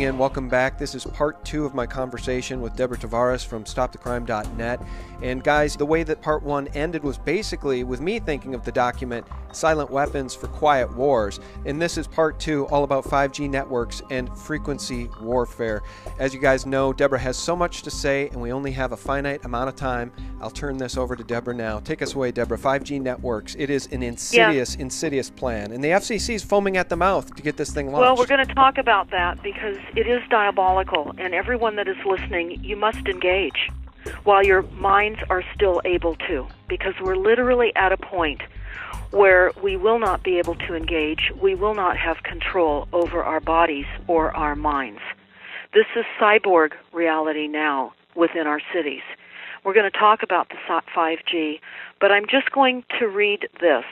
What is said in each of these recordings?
tuning in. Welcome back. This is part 2 of my conversation with Deborah Tavares from StopTheCrime.net. And guys, the way that part 1 ended was basically with me thinking of the document Silent Weapons for Quiet Wars. And this is part 2, all about 5G networks and frequency warfare. As you guys know, Deborah has so much to say, and we only have a finite amount of time. I'll turn this over to Deborah now. Take us away, Deborah. 5G networks. It is an insidious plan. And the FCC is foaming at the mouth to get this thing launched. Well, we're going to talk about that because it is diabolical, and everyone that is listening, you must engage while your minds are still able to, because we're literally at a point where we will not be able to engage. We will not have control over our bodies or our minds. This is cyborg reality now within our cities. We're going to talk about the 5G, but I'm just going to read this.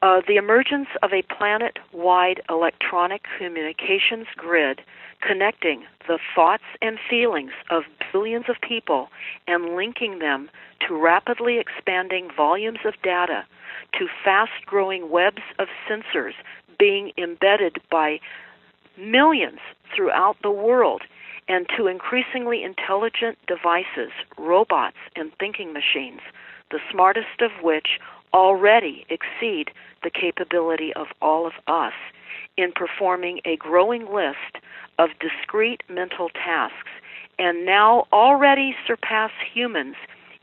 The emergence of a planet-wide electronic communications grid connecting the thoughts and feelings of billions of people and linking them to rapidly expanding volumes of data, to fast-growing webs of sensors being embedded by millions throughout the world, and to increasingly intelligent devices, robots, and thinking machines, the smartest of which already exceed the capability of all of us in performing a growing list of discrete mental tasks, and now already surpass humans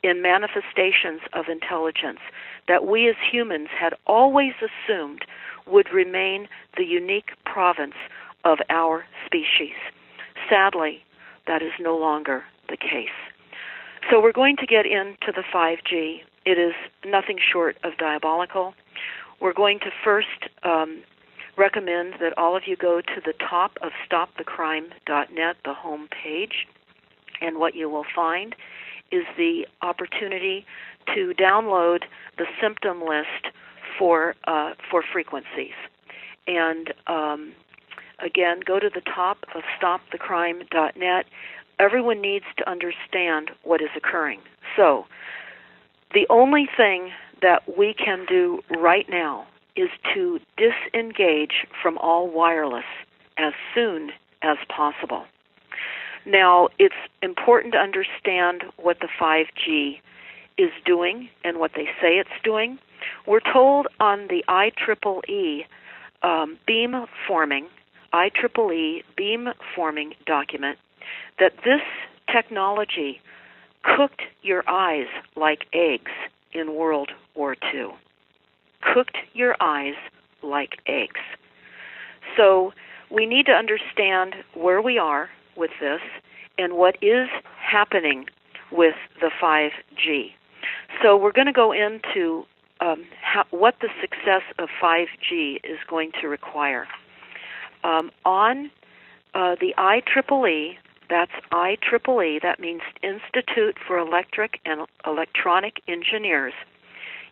in manifestations of intelligence that we as humans had always assumed would remain the unique province of our species. Sadly, that is no longer the case. So we're going to get into the 5G. It is nothing short of diabolical. We're going to first recommend that all of you go to the top of StopTheCrime.net, the home page, and what you will find is the opportunity to download the symptom list for frequencies. And again, go to the top of StopTheCrime.net. Everyone needs to understand what is occurring. So, the only thing that we can do right now is to disengage from all wireless as soon as possible. Now, it's important to understand what the 5G is doing and what they say it's doing. We're told on the IEEE beamforming document that this technology cooked your eyes like eggs in World War II. Cooked your eyes like eggs. So we need to understand where we are with this and what is happening with the 5G. So we're going to go into what the success of 5G is going to require. On the IEEE, that's IEEE, that means Institute for Electric and Electronic Engineers.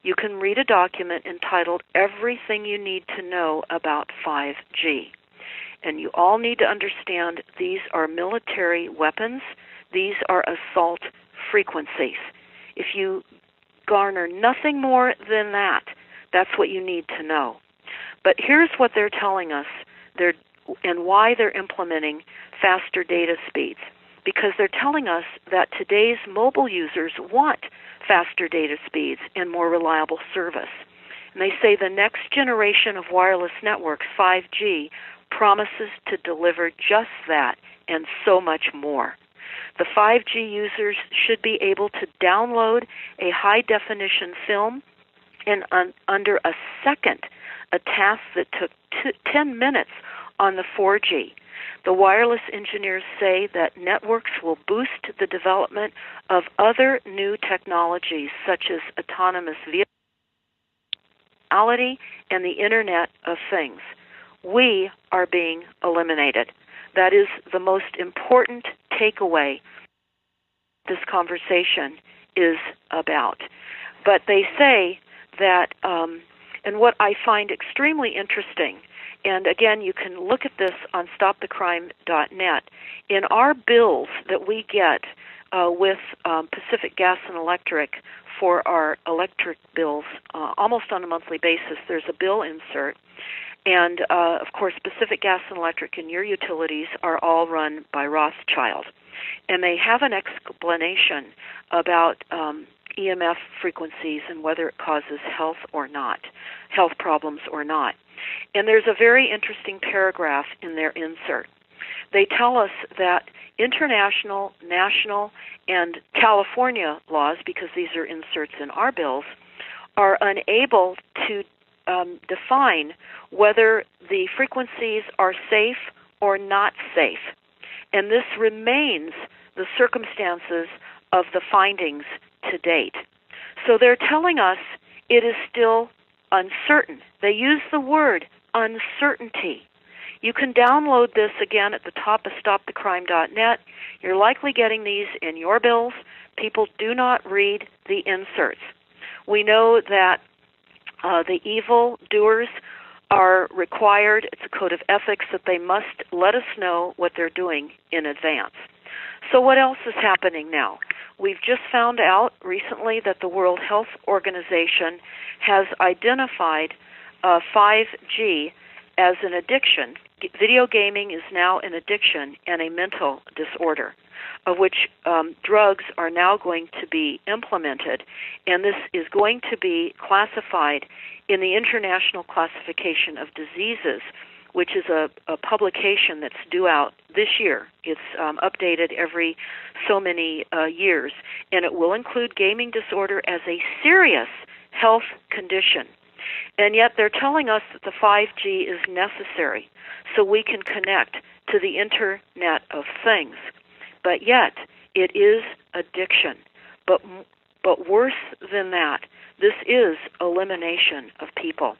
You can read a document entitled Everything You Need to Know About 5G. And you all need to understand these are military weapons. These are assault frequencies. If you garner nothing more than that, that's what you need to know. But here's what they're telling us and why they're implementing faster data speeds. Because they're telling us that today's mobile users want faster data speeds and more reliable service. And they say the next generation of wireless networks, 5G, promises to deliver just that and so much more. The 5G users should be able to download a high-definition film in under a second, a task that took 10 minutes on the 4G. The wireless engineers say that networks will boost the development of other new technologies such as autonomous vehicles and the Internet of Things. We are being eliminated. That is the most important takeaway this conversation is about. But they say that, and what I find extremely interesting, and again, you can look at this on StopTheCrime.net. In our bills that we get with Pacific Gas and Electric for our electric bills, almost on a monthly basis, there's a bill insert, And, of course, Pacific Gas and Electric and your utilities are all run by Rothschild. And they have an explanation about EMF frequencies and whether it causes health or not, health problems or not. And there's a very interesting paragraph in their insert. They tell us that international, national, and California laws, because these are inserts in our bills, are unable to define whether the frequencies are safe or not safe. And this remains the circumstances of the findings to date. So they're telling us it is still uncertain. They use the word uncertainty. You can download this again at the top of stopthecrime.net. You're likely getting these in your bills. People do not read the inserts. We know that the evil doers are required, it's a code of ethics, that they must let us know what they're doing in advance. So what else is happening now? We've just found out recently that the World Health Organization has identified 5G as an addiction. Video gaming is now an addiction and a mental disorder, of which drugs are now going to be implemented, and this is going to be classified in the International Classification of Diseases, which is a publication that's due out this year. It's updated every so many years, and it will include gaming disorder as a serious health condition. And yet they're telling us that the 5G is necessary so we can connect to the Internet of Things. But yet, it is addiction. But worse than that, this is elimination of people.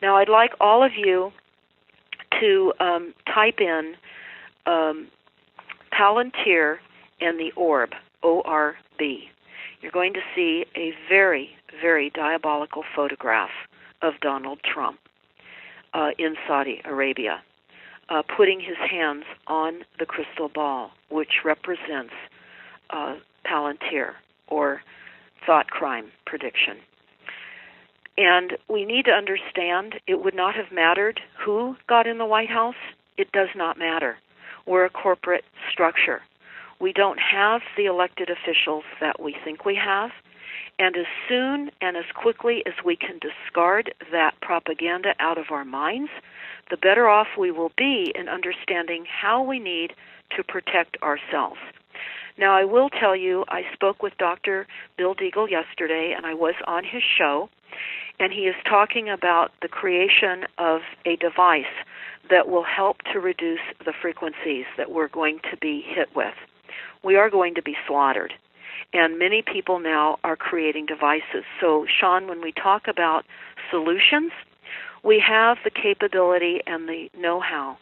Now, I'd like all of you to type in Palantir and the Orb, O-R-B. You're going to see a very, very diabolical photograph of Donald Trump in Saudi Arabia, putting his hands on the crystal ball, which represents Palantir, or thought crime prediction. And we need to understand it would not have mattered who got in the White House. It does not matter. We're a corporate structure. We don't have the elected officials that we think we have. And as soon and as quickly as we can discard that propaganda out of our minds, the better off we will be in understanding how we need to protect ourselves. Now, I will tell you, I spoke with Dr. Bill Deagle yesterday, and I was on his show, and he is talking about the creation of a device that will help to reduce the frequencies that we're going to be hit with. We are going to be slaughtered, and many people now are creating devices. So, Sean, when we talk about solutions, we have the capability and the know-how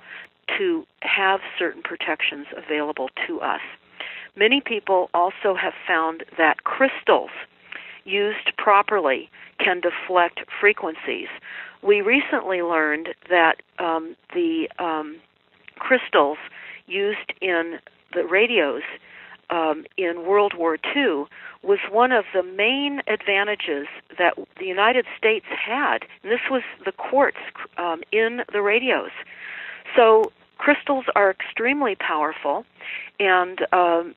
to have certain protections available to us. Many people also have found that crystals used properly can deflect frequencies. We recently learned that the crystals used in the radios in World War II was one of the main advantages that the United States had. And this was the quartz in the radios. So crystals are extremely powerful, and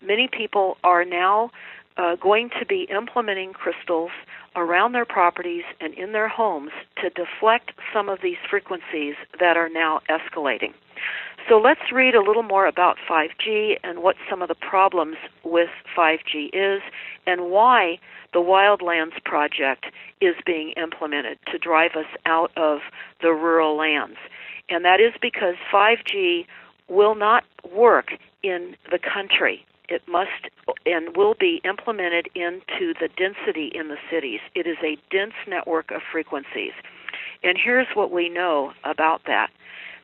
many people are now going to be implementing crystals around their properties and in their homes to deflect some of these frequencies that are now escalating. So let's read a little more about 5G and what some of the problems with 5G is and why the Wildlands Project is being implemented to drive us out of the rural lands. And that is because 5G will not work in the country. It must and will be implemented into the density in the cities. It is a dense network of frequencies. And here's what we know about that.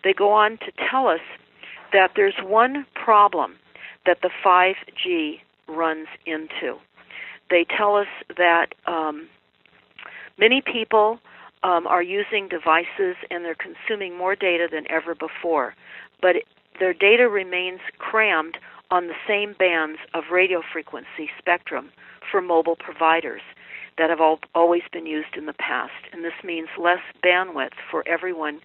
They go on to tell us that there's one problem that the 5G runs into. They tell us that many people are using devices and they're consuming more data than ever before, but their data remains crammed on the same bands of radio frequency spectrum for mobile providers. that have always been used in the past. And this means less bandwidth for everyone,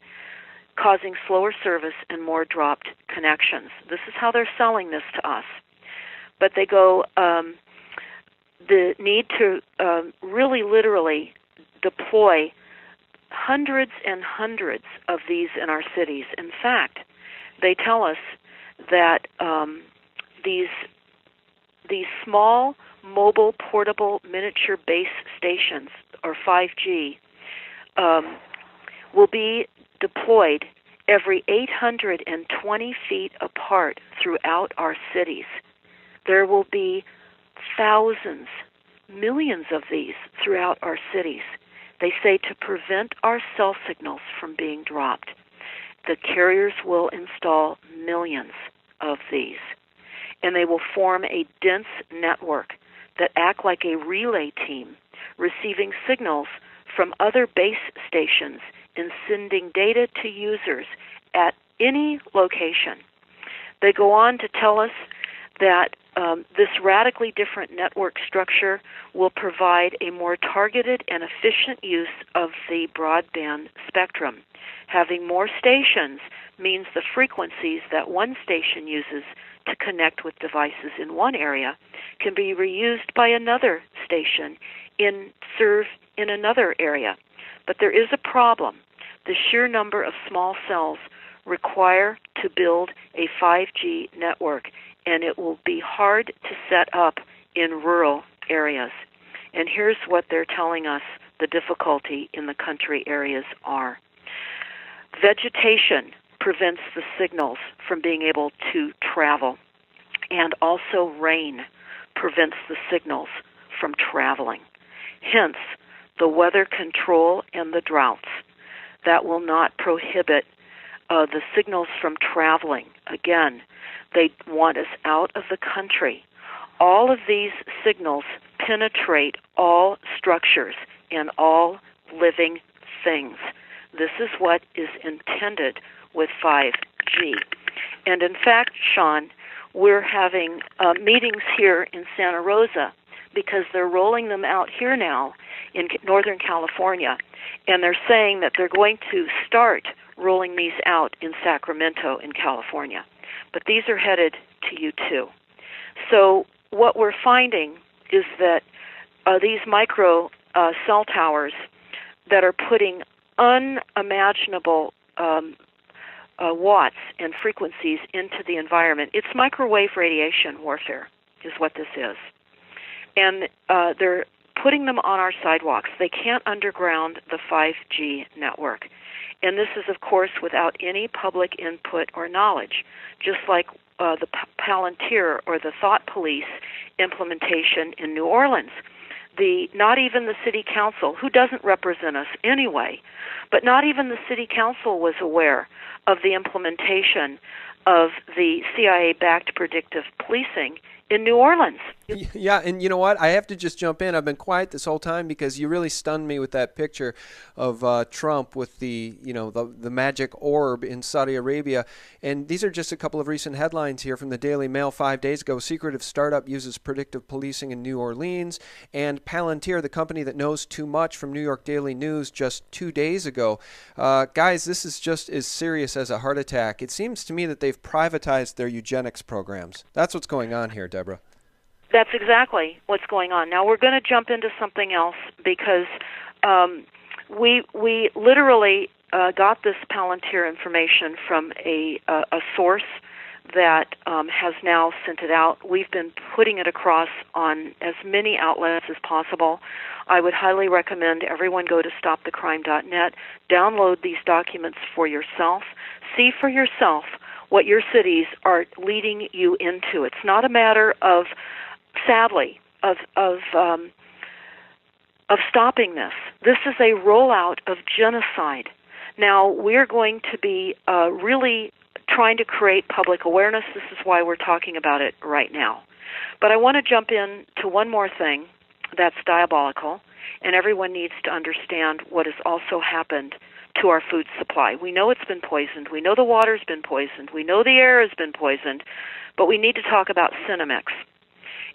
causing slower service and more dropped connections. This is how they're selling this to us. But they go, the need to really literally deploy hundreds and hundreds of these in our cities. In fact, they tell us that these small, mobile, portable, miniature base stations, or 5G, will be deployed every 820 feet apart throughout our cities. There will be thousands, millions of these throughout our cities. They say to prevent our cell signals from being dropped, the carriers will install millions of these, and they will form a dense network that act like a relay team, receiving signals from other base stations and sending data to users at any location. They go on to tell us that this radically different network structure will provide a more targeted and efficient use of the broadband spectrum. Having more stations means the frequencies that one station uses to connect with devices in one area can be reused by another station serve in another area. But there is a problem. The sheer number of small cells require to build a 5G network, and it will be hard to set up in rural areas. And here's what they're telling us the difficulty in the country areas are. Vegetation prevents the signals from being able to travel, and also rain prevents the signals from traveling. Hence, the weather control and the droughts that will not prohibit the signals from traveling. Again, they want us out of the country. All of these signals penetrate all structures and all living things. This is what is intended with 5G. And in fact, Sean, we're having meetings here in Santa Rosa because they're rolling them out here now in Northern California, and they're saying that they're going to start rolling these out in Sacramento in California. But these are headed to you too. So what we're finding is that these micro cell towers that are putting unimaginable watts and frequencies into the environment, it's microwave radiation warfare is what this is. And they're putting them on our sidewalks. They can't underground the 5G network. And this is, of course, without any public input or knowledge, just like the Palantir or the Thought Police implementation in New Orleans. Not even the city council, who doesn't represent us anyway, but not even the city council was aware of the implementation of the CIA-backed predictive policing in New Orleans. Yeah, and you know what? I have to just jump in. I've been quiet this whole time because you really stunned me with that picture of Trump with the magic orb in Saudi Arabia. And these are just a couple of recent headlines here from the Daily Mail 5 days ago. Secretive startup uses predictive policing in New Orleans. And Palantir, the company that knows too much, from New York Daily News just 2 days ago. Guys, this is just as serious as a heart attack. It seems to me that they've privatized their eugenics programs. That's what's going on here, Deborah. That's exactly what's going on. Now we're going to jump into something else because we literally got this Palantir information from a source that has now sent it out. We've been putting it across on as many outlets as possible. I would highly recommend everyone go to stopthecrime.net, download these documents for yourself, see for yourself what your cities are leading you into. It's not a matter of, sadly, of stopping this. This is a rollout of genocide. Now, we're going to be really trying to create public awareness. This is why we're talking about it right now. But I want to jump in to one more thing that's diabolical, and everyone needs to understand what has also happened to our food supply. We know it's been poisoned. We know the water's been poisoned. We know the air has been poisoned. But we need to talk about Cinemix.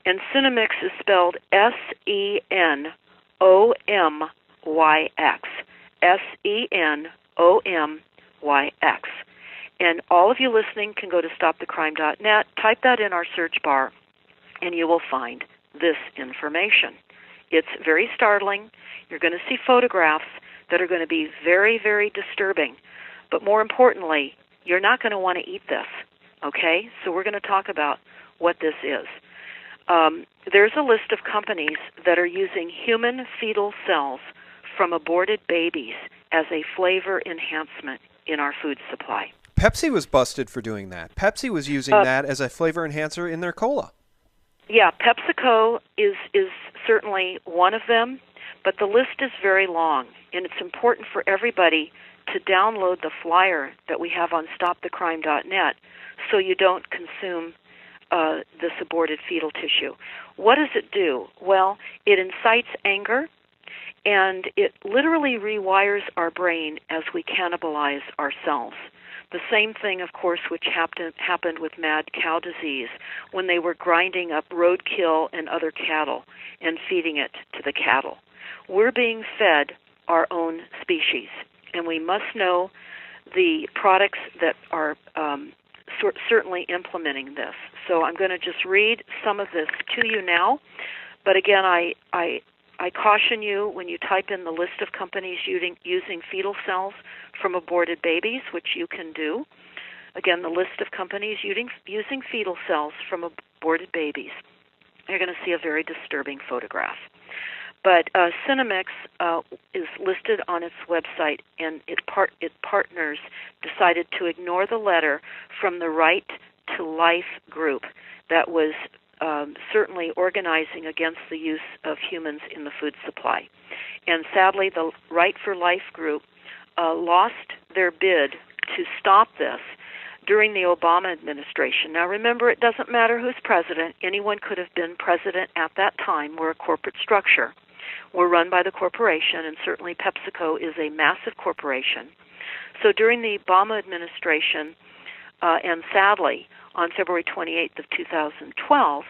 And Cinemix is spelled Senomix. SENOMYX. And all of you listening can go to stopthecrime.net, type that in our search bar, and you will find this information. It's very startling. You're going to see photographs that are going to be very, very disturbing. But more importantly, you're not going to want to eat this, okay? So we're going to talk about what this is. There's a list of companies that are using human fetal cells from aborted babies as a flavor enhancement in our food supply. Pepsi was busted for doing that. Pepsi was using that as a flavor enhancer in their cola. Yeah, PepsiCo is certainly one of them, but the list is very long, and it's important for everybody to download the flyer that we have on stopthecrime.net so you don't consume this aborted fetal tissue. What does it do? Well, it incites anger, and it literally rewires our brain as we cannibalize ourselves. The same thing, of course, which happened with mad cow disease when they were grinding up roadkill and other cattle and feeding it to the cattle. We're being fed our own species, and we must know the products that are certainly implementing this. So I'm going to just read some of this to you now. But again, I caution you when you type in the list of companies using fetal cells from aborted babies, which you can do. Again, the list of companies using fetal cells from aborted babies. You're going to see a very disturbing photograph. But Cinemix is listed on its website, and its partners decided to ignore the letter from the Right to Life group that was certainly organizing against the use of humans in the food supply. And sadly, the Right for Life group lost their bid to stop this during the Obama administration. Now remember, it doesn't matter who's president. Anyone could have been president at that time. We're a corporate structure. We're run by the corporation, and certainly PepsiCo is a massive corporation. So during the Obama administration, and sadly, on February 28th of 2012,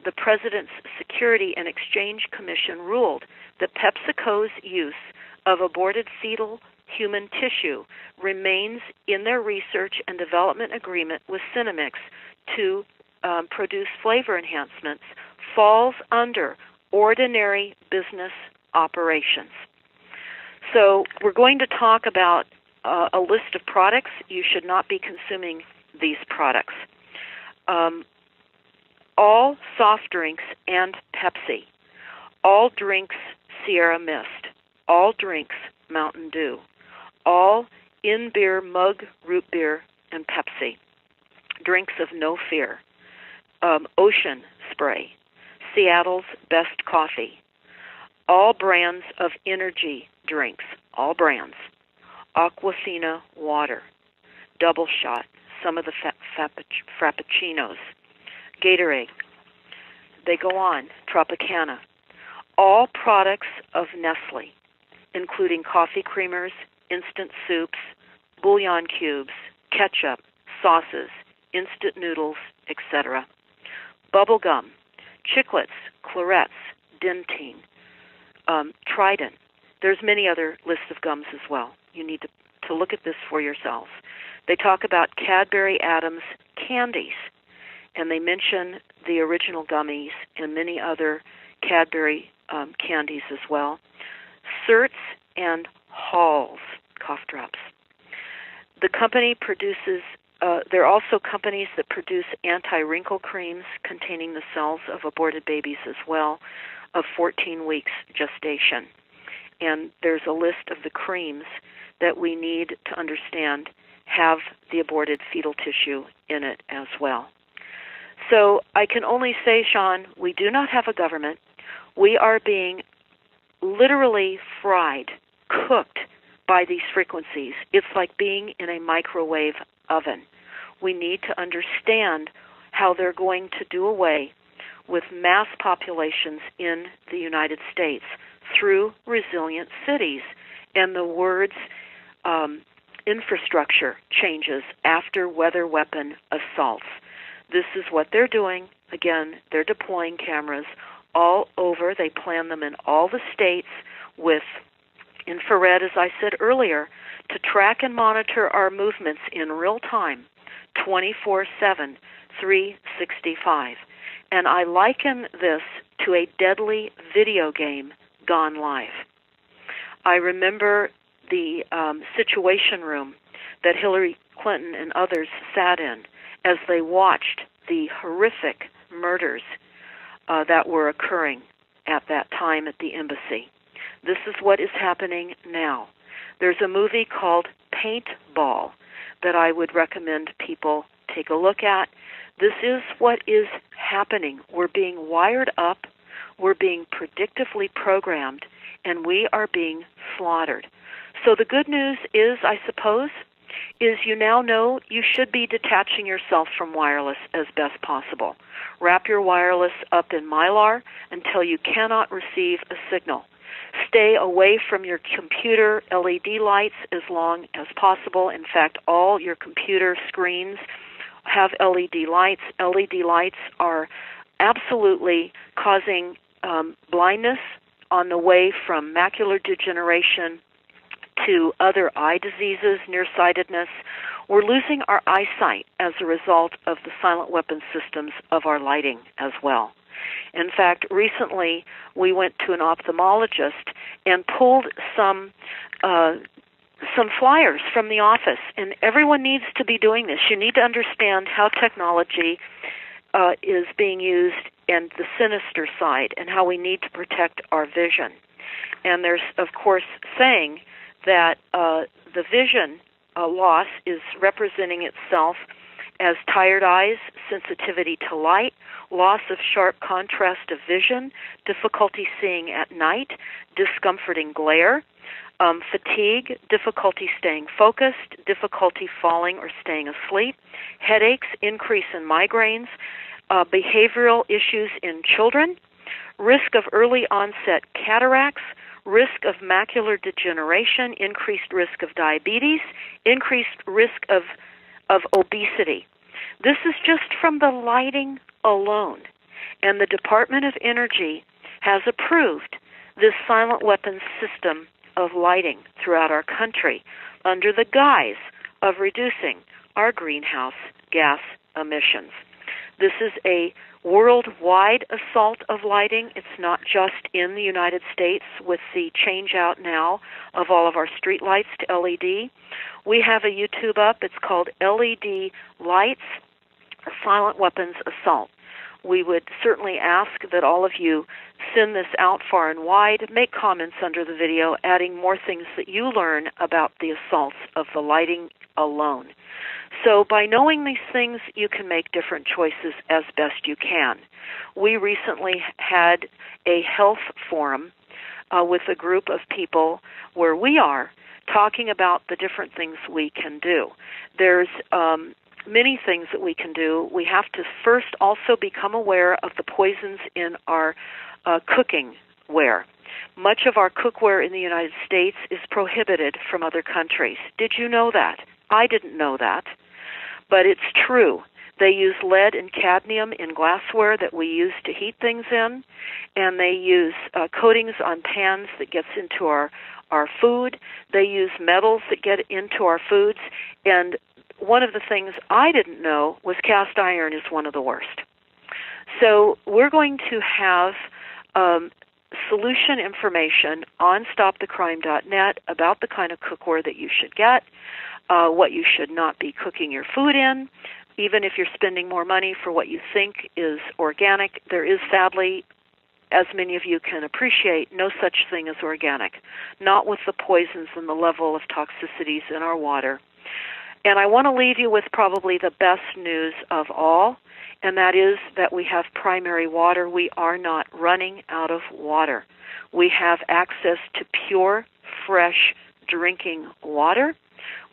the President's Security and Exchange Commission ruled that PepsiCo's use of aborted fetal human tissue remains in their research and development agreement with Cinemix to produce flavor enhancements, falls under ordinary business operations. So we're going to talk about a list of products. You should not be consuming these products. All soft drinks and Pepsi, all drinks Sierra Mist, all drinks Mountain Dew, all in-beer mug root beer and Pepsi, drinks of no fear, Ocean Spray, Seattle's Best Coffee, all brands of energy drinks, all brands, Aquafina water, Double Shot, some of the Frappuccinos, Gatorade, they go on, Tropicana, all products of Nestle, including coffee creamers, instant soups, bouillon cubes, ketchup, sauces, instant noodles, etc. Bubble gum, Chiclets, Clarets, Dentyne, Trident. There's many other lists of gums as well. You need to look at this for yourselves. They talk about Cadbury Adams candies, and they mention the original gummies and many other Cadbury candies as well. Certs and Halls cough drops. The company produces, there are also companies that produce anti-wrinkle creams containing the cells of aborted babies as well, of 14 weeks gestation. And there's a list of the creams that we need to understand have the aborted fetal tissue in it as well. So I can only say, Sean, we do not have a government. We are being literally fried, cooked by these frequencies. It's like being in a microwave oven. We need to understand how they're going to do away with mass populations in the United States through resilient cities. And the words infrastructure changes after weather weapon assaults. This is what they're doing. Again, they're deploying cameras all over. They plan them in all the states with infrared, as I said earlier, to track and monitor our movements in real time, 24/7, 365. And I liken this to a deadly video game gone live. I remember the Situation Room that Hillary Clinton and others sat in as they watched the horrific murders that were occurring at that time at the embassy. This is what is happening now. There's a movie called Paintball that I would recommend people take a look at. This is what is happening. We're being wired up, we're being predictively programmed, and we are being slaughtered. So the good news is, I suppose, is you now know you should be detaching yourself from wireless as best possible. Wrap your wireless up in Mylar until you cannot receive a signal. Stay away from your computer LED lights as long as possible. In fact, all your computer screens have LED lights. LED lights are absolutely causing blindness on the way from macular degeneration to other eye diseases, nearsightedness. We're losing our eyesight as a result of the silent weapon systems of our lighting as well. In fact, recently we went to an ophthalmologist and pulled some flyers from the office, and everyone needs to be doing this. You need to understand how technology is being used and the sinister side and how we need to protect our vision. And there's, of course, saying that the vision loss is representing itself as tired eyes, sensitivity to light, loss of sharp contrast of vision, difficulty seeing at night, discomforting glare, fatigue, difficulty staying focused, difficulty falling or staying asleep, headaches, increase in migraines, behavioral issues in children, risk of early onset cataracts, risk of macular degeneration, increased risk of diabetes, increased risk of obesity. This is just from the lighting alone. And the Department of Energy has approved this silent weapons system of lighting throughout our country under the guise of reducing our greenhouse gas emissions. This is a worldwide assault of lighting. It's not just in the United States with the change out now of all of our street lights to LED. We have a YouTube up. It's called LED Lights, a Silent Weapons Assault. We would certainly ask that all of you send this out far and wide, make comments under the video, adding more things that you learn about the assaults of the lighting alone. So by knowing these things, you can make different choices as best you can. We recently had a health forum with a group of people where we are talking about the different things we can do. There's many things that we can do. We have to first also become aware of the poisons in our cooking ware. Much of our cookware in the United States is prohibited from other countries. Did you know that? I didn't know that, but it's true. They use lead and cadmium in glassware that we use to heat things in, and they use coatings on pans that gets into our food. They use metals that get into our foods, and one of the things I didn't know was cast iron is one of the worst. So we're going to have solution information on stopthecrime.net about the kind of cookware that you should get, what you should not be cooking your food in. Even if you're spending more money for what you think is organic, there is sadly, as many of you can appreciate, no such thing as organic, not with the poisons and the level of toxicities in our water. And I want to leave you with probably the best news of all, and that is that we have primary water. We are not running out of water. We have access to pure, fresh drinking water.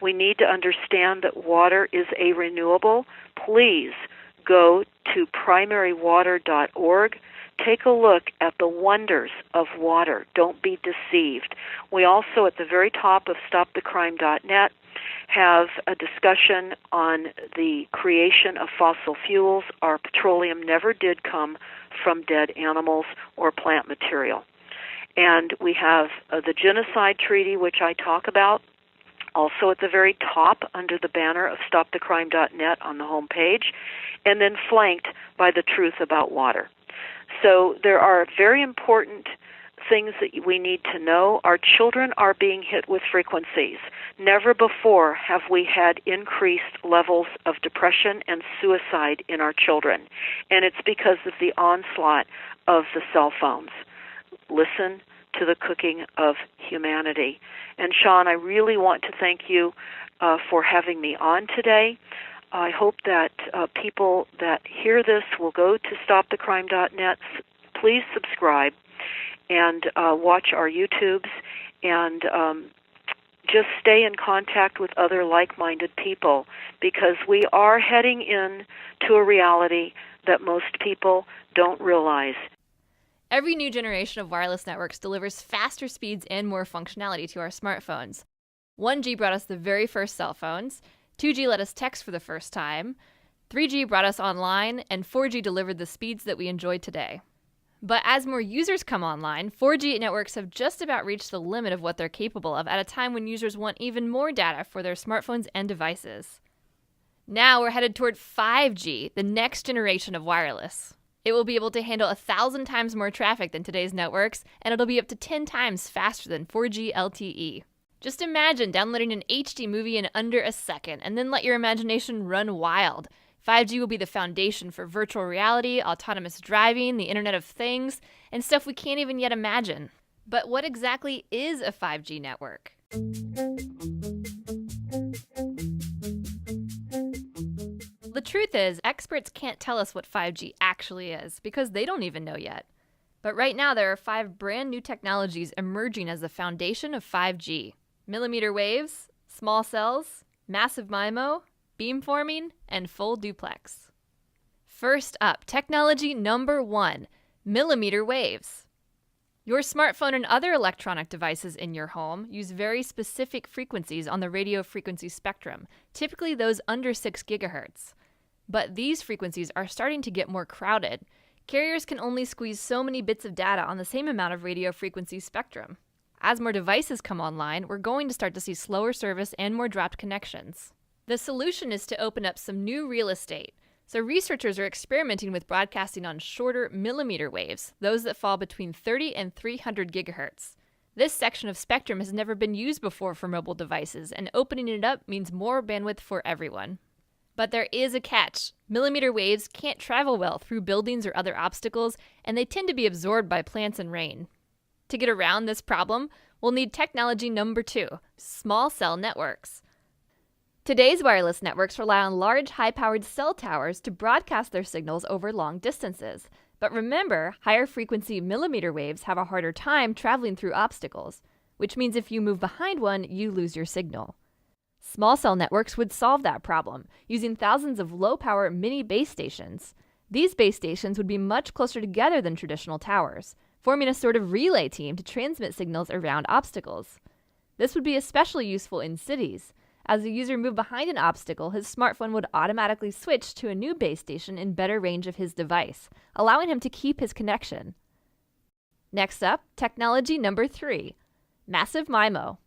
We need to understand that water is a renewable. Please go to primarywater.org. Take a look at the wonders of water. Don't be deceived. We also, at the very top of stopthecrime.net, have a discussion on the creation of fossil fuels. Our petroleum never did come from dead animals or plant material. And we have the Genocide Treaty, which I talk about, also at the very top under the banner of stopthecrime.net on the home page, and then flanked by the truth about water. So there are very important things that we need to know. Our children are being hit with frequencies. Never before have we had increased levels of depression and suicide in our children, and it's because of the onslaught of the cell phones. Listen to the cooking of humanity. And Sean, I really want to thank you for having me on today. I hope that people that hear this will go to stopthecrime.net. Please subscribe and watch our YouTubes, and just stay in contact with other like-minded people, because we are heading in to a reality that most people don't realize. Every new generation of wireless networks delivers faster speeds and more functionality to our smartphones. 1G brought us the very first cell phones, 2G let us text for the first time, 3G brought us online, and 4G delivered the speeds that we enjoy today. But as more users come online, 4G networks have just about reached the limit of what they're capable of at a time when users want even more data for their smartphones and devices. Now we're headed toward 5G, the next generation of wireless. It will be able to handle 1,000 times more traffic than today's networks, and it'll be up to 10 times faster than 4G LTE. Just imagine downloading an HD movie in under a second, and then let your imagination run wild. 5G will be the foundation for virtual reality, autonomous driving, the Internet of Things, and stuff we can't even yet imagine. But what exactly is a 5G network? The truth is, experts can't tell us what 5G actually is, because they don't even know yet. But right now, there are 5 brand new technologies emerging as the foundation of 5G. Millimeter waves, small cells, massive MIMO, beamforming, and full duplex. First up, technology number 1, millimeter waves. Your smartphone and other electronic devices in your home use very specific frequencies on the radio frequency spectrum, typically those under 6 gigahertz. But these frequencies are starting to get more crowded. Carriers can only squeeze so many bits of data on the same amount of radio frequency spectrum. As more devices come online, we're going to start to see slower service and more dropped connections. The solution is to open up some new real estate. So researchers are experimenting with broadcasting on shorter millimeter waves, those that fall between 30 and 300 gigahertz. This section of spectrum has never been used before for mobile devices, and opening it up means more bandwidth for everyone. But there is a catch. Millimeter waves can't travel well through buildings or other obstacles, and they tend to be absorbed by plants and rain. To get around this problem, we'll need technology number 2, small cell networks. Today's wireless networks rely on large, high-powered cell towers to broadcast their signals over long distances. But remember, higher-frequency millimeter waves have a harder time traveling through obstacles, which means if you move behind one, you lose your signal. Small cell networks would solve that problem, using thousands of low-power mini base stations. These base stations would be much closer together than traditional towers, forming a sort of relay team to transmit signals around obstacles. This would be especially useful in cities. As the user moved behind an obstacle, his smartphone would automatically switch to a new base station in better range of his device, allowing him to keep his connection. Next up, technology number 3, massive MIMO.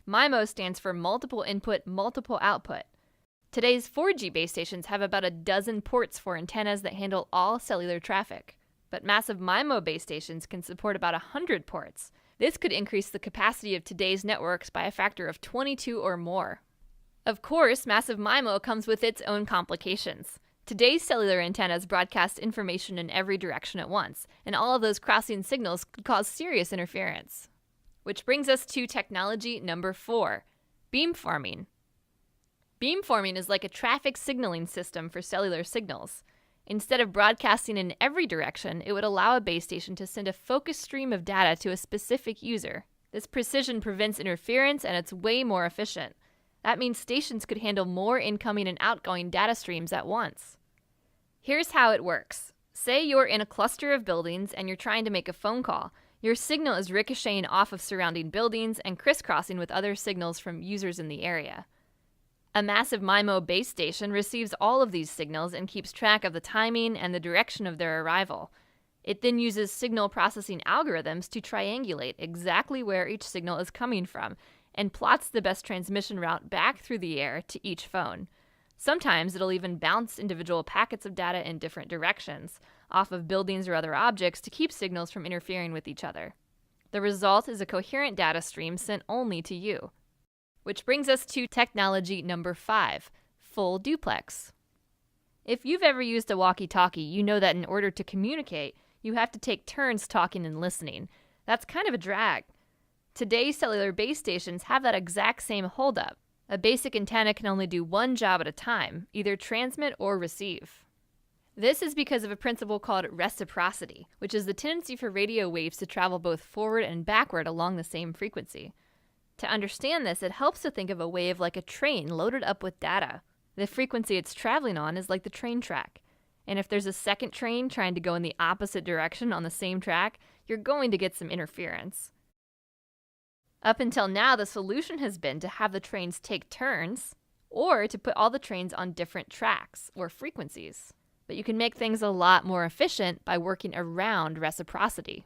MIMO stands for multiple input, multiple output. Today's 4G base stations have about a dozen ports for antennas that handle all cellular traffic. But massive MIMO base stations can support about 100 ports. This could increase the capacity of today's networks by a factor of 22 or more. Of course, massive MIMO comes with its own complications. Today's cellular antennas broadcast information in every direction at once, and all of those crossing signals could cause serious interference. Which brings us to technology number 4, beamforming. Beamforming is like a traffic signaling system for cellular signals. Instead of broadcasting in every direction, it would allow a base station to send a focused stream of data to a specific user. This precision prevents interference, and it's way more efficient. That means stations could handle more incoming and outgoing data streams at once. Here's how it works. Say you're in a cluster of buildings and you're trying to make a phone call. Your signal is ricocheting off of surrounding buildings and crisscrossing with other signals from users in the area. A massive MIMO base station receives all of these signals and keeps track of the timing and the direction of their arrival. It then uses signal processing algorithms to triangulate exactly where each signal is coming from and plots the best transmission route back through the air to each phone. Sometimes it'll even bounce individual packets of data in different directions, off of buildings or other objects to keep signals from interfering with each other. The result is a coherent data stream sent only to you. Which brings us to technology number 5, full duplex. If you've ever used a walkie-talkie, you know that in order to communicate, you have to take turns talking and listening. That's kind of a drag. Today's cellular base stations have that exact same holdup. A basic antenna can only do one job at a time, either transmit or receive. This is because of a principle called reciprocity, which is the tendency for radio waves to travel both forward and backward along the same frequency. To understand this, it helps to think of a wave like a train loaded up with data. The frequency it's traveling on is like the train track. And if there's a second train trying to go in the opposite direction on the same track, you're going to get some interference. Up until now, the solution has been to have the trains take turns, or to put all the trains on different tracks or frequencies. But you can make things a lot more efficient by working around reciprocity.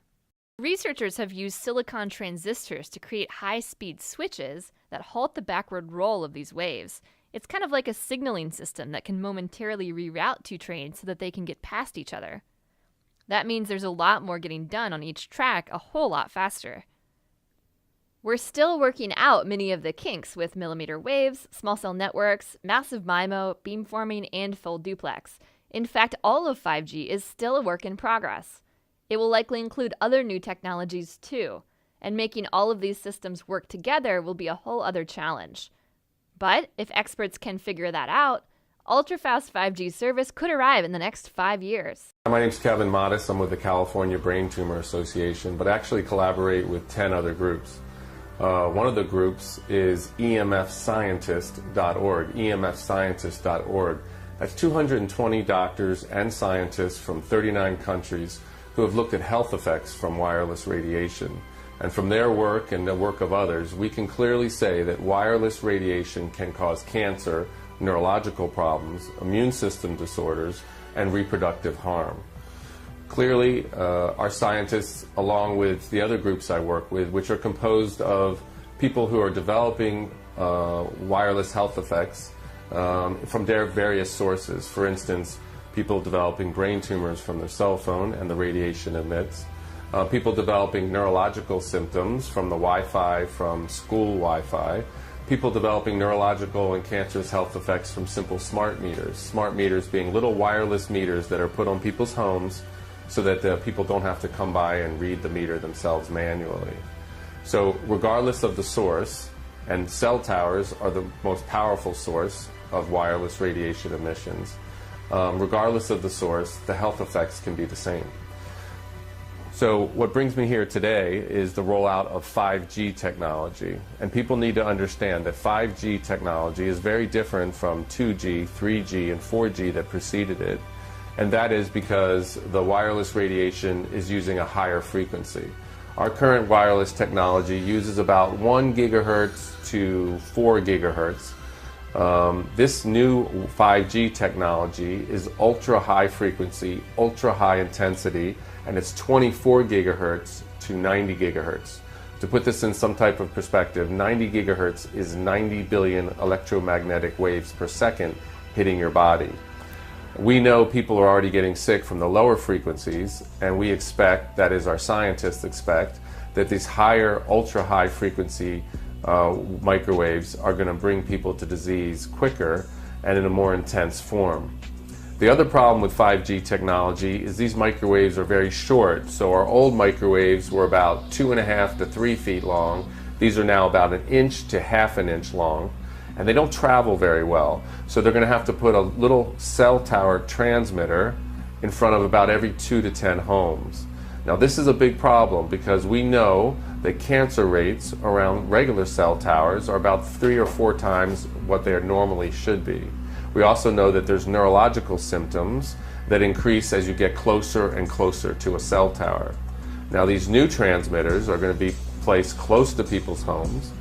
Researchers have used silicon transistors to create high-speed switches that halt the backward roll of these waves. It's kind of like a signaling system that can momentarily reroute two trains so that they can get past each other. That means there's a lot more getting done on each track a whole lot faster. We're still working out many of the kinks with millimeter waves, small cell networks, massive MIMO, beamforming, and full duplex. In fact, all of 5G is still a work in progress. It will likely include other new technologies too, and making all of these systems work together will be a whole other challenge. But if experts can figure that out, ultra-fast 5G service could arrive in the next 5 years. My name is Kevin Modis. I'm with the California Brain Tumor Association, but actually collaborate with 10 other groups. One of the groups is emfscientist.org, emfscientist.org. That's 220 doctors and scientists from 39 countries who have looked at health effects from wireless radiation. And from their work and the work of others, we can clearly say that wireless radiation can cause cancer, neurological problems, immune system disorders, and reproductive harm. Clearly, our scientists, along with the other groups I work with, which are composed of people who are developing wireless health effects from their various sources. For instance, people developing brain tumors from their cell phone and the radiation emits, people developing neurological symptoms from the Wi-Fi, from school Wi-Fi, people developing neurological and cancerous health effects from simple smart meters being little wireless meters that are put on people's homes so that people don't have to come by and read the meter themselves manually. So regardless of the source, and cell towers are the most powerful source of wireless radiation emissions, regardless of the source, the health effects can be the same. So what brings me here today is the rollout of 5G technology. And people need to understand that 5G technology is very different from 2G, 3G, and 4G that preceded it. And that is because the wireless radiation is using a higher frequency. Our current wireless technology uses about 1 gigahertz to 4 gigahertz. This new 5G technology is ultra high frequency, ultra high intensity, and it's 24 gigahertz to 90 gigahertz. To put this in some type of perspective, 90 gigahertz is 90 billion electromagnetic waves per second hitting your body. We know people are already getting sick from the lower frequencies, and we expect, that is our scientists expect, that these higher ultra high frequency microwaves are going to bring people to disease quicker and in a more intense form. The other problem with 5G technology is these microwaves are very short. So our old microwaves were about 2.5 to 3 feet long. These are now about 1 inch to half an inch long, and they don't travel very well. So they're going to have to put a little cell tower transmitter in front of about every 2 to 10 homes. Now this is a big problem because we know that cancer rates around regular cell towers are about 3 or 4 times what they normally should be. We also know that there's neurological symptoms that increase as you get closer and closer to a cell tower. Now these new transmitters are going to be placed close to people's homes.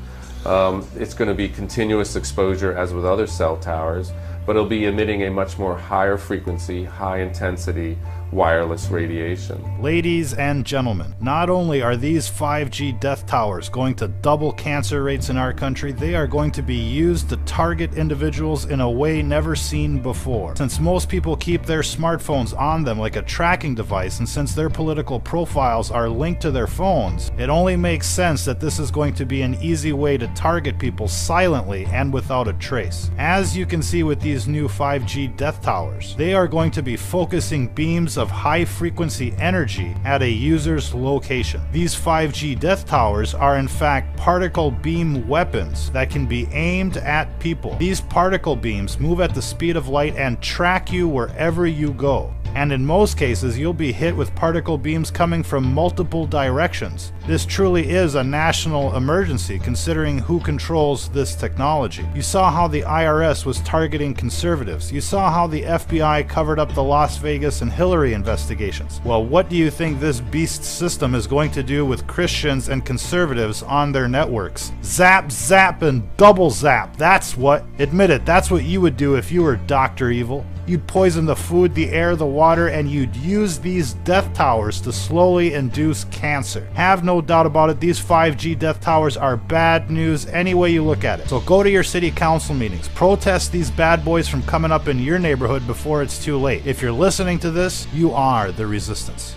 It's going to be continuous exposure as with other cell towers, but it'll be emitting a much more higher frequency, high intensity wireless radiation. Ladies and gentlemen, not only are these 5G death towers going to double cancer rates in our country, they are going to be used to target individuals in a way never seen before. Since most people keep their smartphones on them like a tracking device, and since their political profiles are linked to their phones, it only makes sense that this is going to be an easy way to target people silently and without a trace. As you can see with these new 5G death towers, they are going to be focusing beams of high-frequency energy at a user's location. These 5G death towers are in fact particle beam weapons that can be aimed at people. These particle beams move at the speed of light and track you wherever you go. And in most cases, you'll be hit with particle beams coming from multiple directions. This truly is a national emergency, considering who controls this technology. You saw how the IRS was targeting conservatives. You saw how the FBI covered up the Las Vegas and Hillary investigations. Well, what do you think this beast system is going to do with Christians and conservatives on their networks? Zap, zap, and double zap. That's what. Admit it, that's what you would do if you were Dr. Evil. You'd poison the food, the air, the water, and you'd use these death towers to slowly induce cancer. Have no doubt about it, these 5G death towers are bad news any way you look at it. So go to your city council meetings. Protest these bad boys from coming up in your neighborhood before it's too late. If you're listening to this, you are the resistance.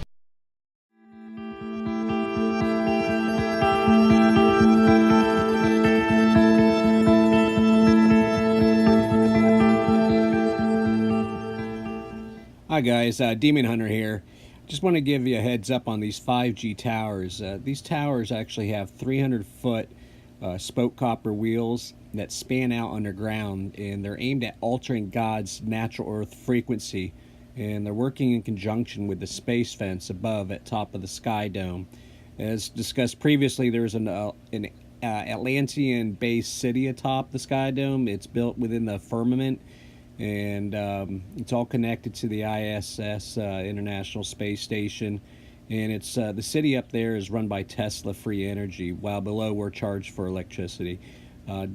Hi guys, Demon Hunter here. Just want to give you a heads up on these 5G towers. These towers actually have 300-foot spoke copper wheels that span out underground, and they're aimed at altering God's natural Earth frequency. And they're working in conjunction with the SpaceFence above at top of the Sky Dome. As discussed previously, there's an Atlantean-based city atop the Sky Dome. It's built within the firmament, and it's all connected to the ISS, International Space Station. And it's the city up there is run by Tesla free energy, while below we're charged for electricity.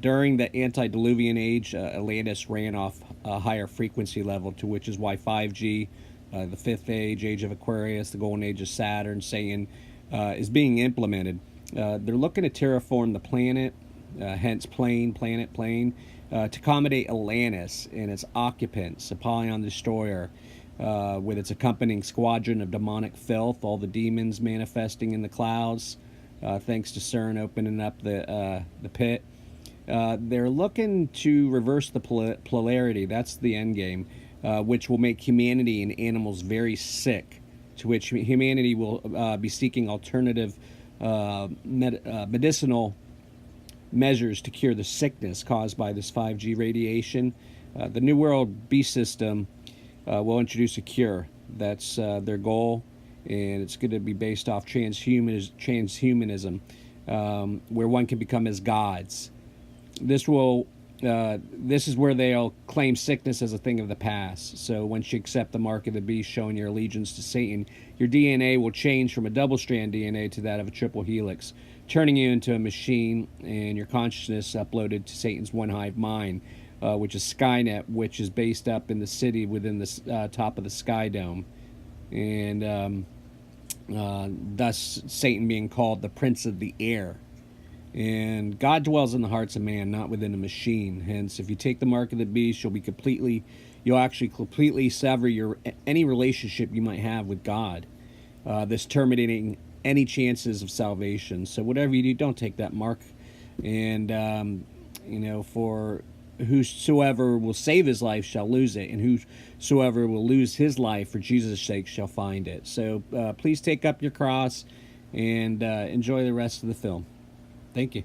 During the antediluvian age, Atlantis ran off a higher frequency level, to which is why 5G, the fifth age, age of Aquarius, the golden age of Saturn, Satan, is being implemented. They're looking to terraform the planet, hence plane, to accommodate Atlantis and its occupants, Apollyon destroyer, with its accompanying squadron of demonic filth, all the demons manifesting in the clouds, thanks to CERN opening up the pit. They're looking to reverse the polarity. That's the end game, which will make humanity and animals very sick, to which humanity will be seeking alternative medicinal measures to cure the sickness caused by this 5G radiation. The New World Beast System will introduce a cure. That's their goal, and it's going to be based off transhumanism, where one can become as gods. This is where they'll claim sickness as a thing of the past. So once you accept the mark of the beast, showing your allegiance to Satan, your DNA will change from a double-strand DNA to that of a triple helix, turning you into a machine, and your consciousness uploaded to Satan's one hive mind, which is Skynet, which is based up in the city within the top of the Sky Dome. And thus Satan being called the Prince of the Air. And God dwells in the hearts of man, not within a machine. Hence, if you take the mark of the beast, you'll actually completely sever any relationship you might have with God, this terminating any chances of salvation. So whatever you do, don't take that mark. And for whosoever will save his life shall lose it, and whosoever will lose his life for Jesus' sake shall find it. So please take up your cross and enjoy the rest of the film. Thank you.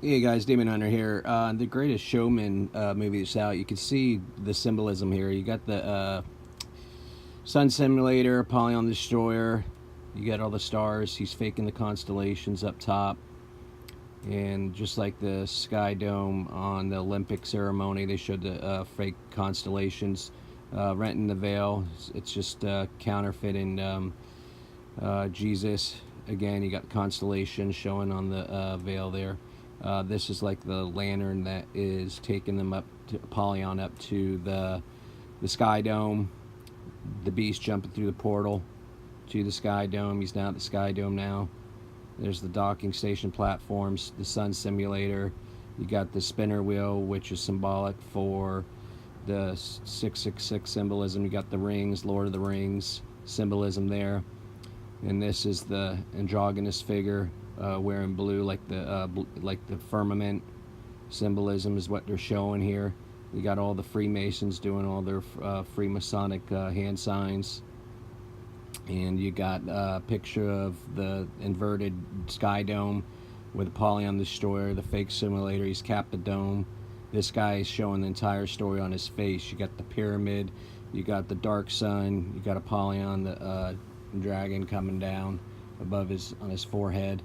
Hey guys, Damon Hunter here. The Greatest Showman movie that's out. You can see the symbolism here. You got the Sun Simulator, Apollyon Destroyer. You got all the stars. He's faking the constellations up top. And just like the Sky Dome on the Olympic ceremony, they showed the fake constellations. Renting the veil. It's just counterfeiting Jesus. Again, you got constellations showing on the veil there. This is like the lantern that is taking them up to Apollyon, up to the Sky Dome. The beast jumping through the portal to the Sky Dome. He's now at the Sky Dome now. There's the docking station platforms, the Sun Simulator. You got the spinner wheel, which is symbolic for the 666 symbolism. You got the rings, Lord of the Rings symbolism there. And this is the androgynous figure wearing blue, like the firmament symbolism is what they're showing here. You got all the Freemasons doing all their Freemasonic hand signs, and you got a picture of the inverted Sky Dome with Apollyon Destroyer, the fake simulator. He's capped the dome. This guy is showing the entire story on his face. You got the pyramid, you got the dark sun, you got Apollyon, the dragon coming down above on his forehead.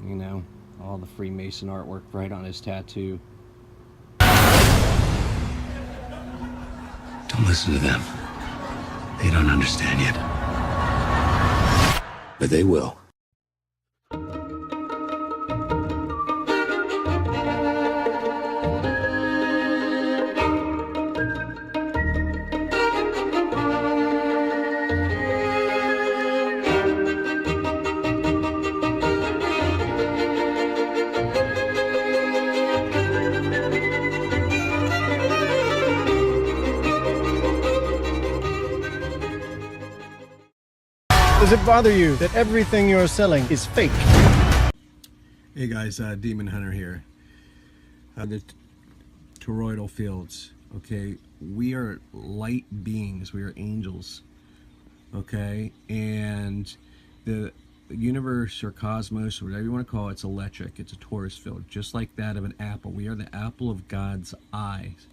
You know, all the Freemason artwork right on his tattoo. Don't listen to them. They don't understand yet. But they will. Does it bother you that everything you're selling is fake? Hey guys, Demon Hunter here. The toroidal fields, okay? We are light beings, we are angels, okay? And the universe or cosmos, or whatever you want to call it, it's electric. It's a torus field, just like that of an apple. We are the apple of God's eyes,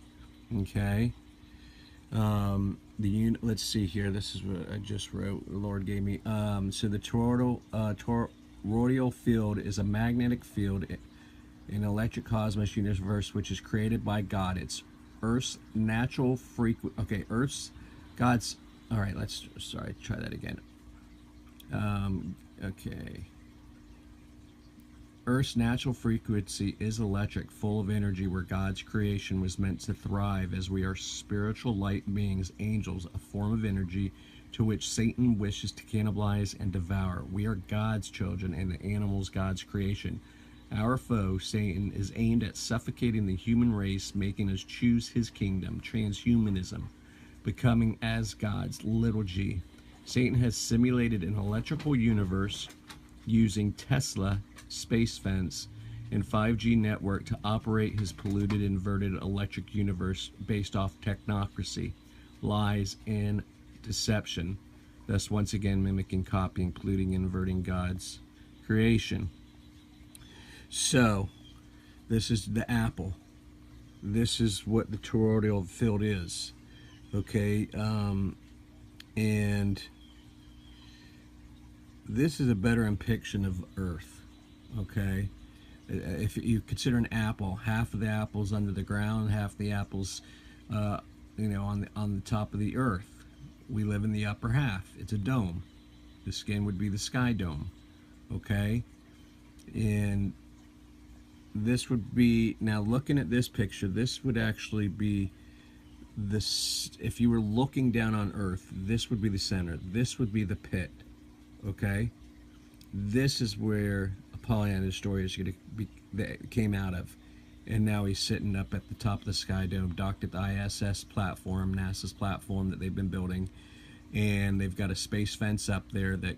okay? Let's see here. This is what I just wrote. The Lord gave me. So the toroidal field is a magnetic field in electric cosmos universe, which is created by God. It's Earth's natural frequency. Okay, God's. All right. Try that again. Okay. Earth's natural frequency is electric, full of energy, where God's creation was meant to thrive, as we are spiritual light beings, angels, a form of energy to which Satan wishes to cannibalize and devour. We are God's children, and the animals God's creation. Our foe, Satan, is aimed at suffocating the human race, making us choose his kingdom, transhumanism, becoming as God's little g. Satan has simulated an electrical universe using Tesla, SpaceFence, and 5G network to operate his polluted, inverted electric universe based off technocracy, lies, and deception, thus once again mimicking, copying, polluting, inverting God's creation. So, this is the apple. This is what the toroidal field is, okay? And this is a better depiction of Earth, okay? If you consider an apple, half of the apple's under the ground, half of the apple's, on the top of the Earth. We live in the upper half. It's a dome. The skin would be the Sky Dome, okay? And this would be, now looking at this picture, this would actually be this. If you were looking down on Earth, this would be the center. This would be the pit, okay? This is where Apollyon Destroyer is going to be, that came out of, and now he's sitting up at the top of the Sky Dome, docked at the ISS platform, NASA's platform that they've been building, and they've got a SpaceFence up there that,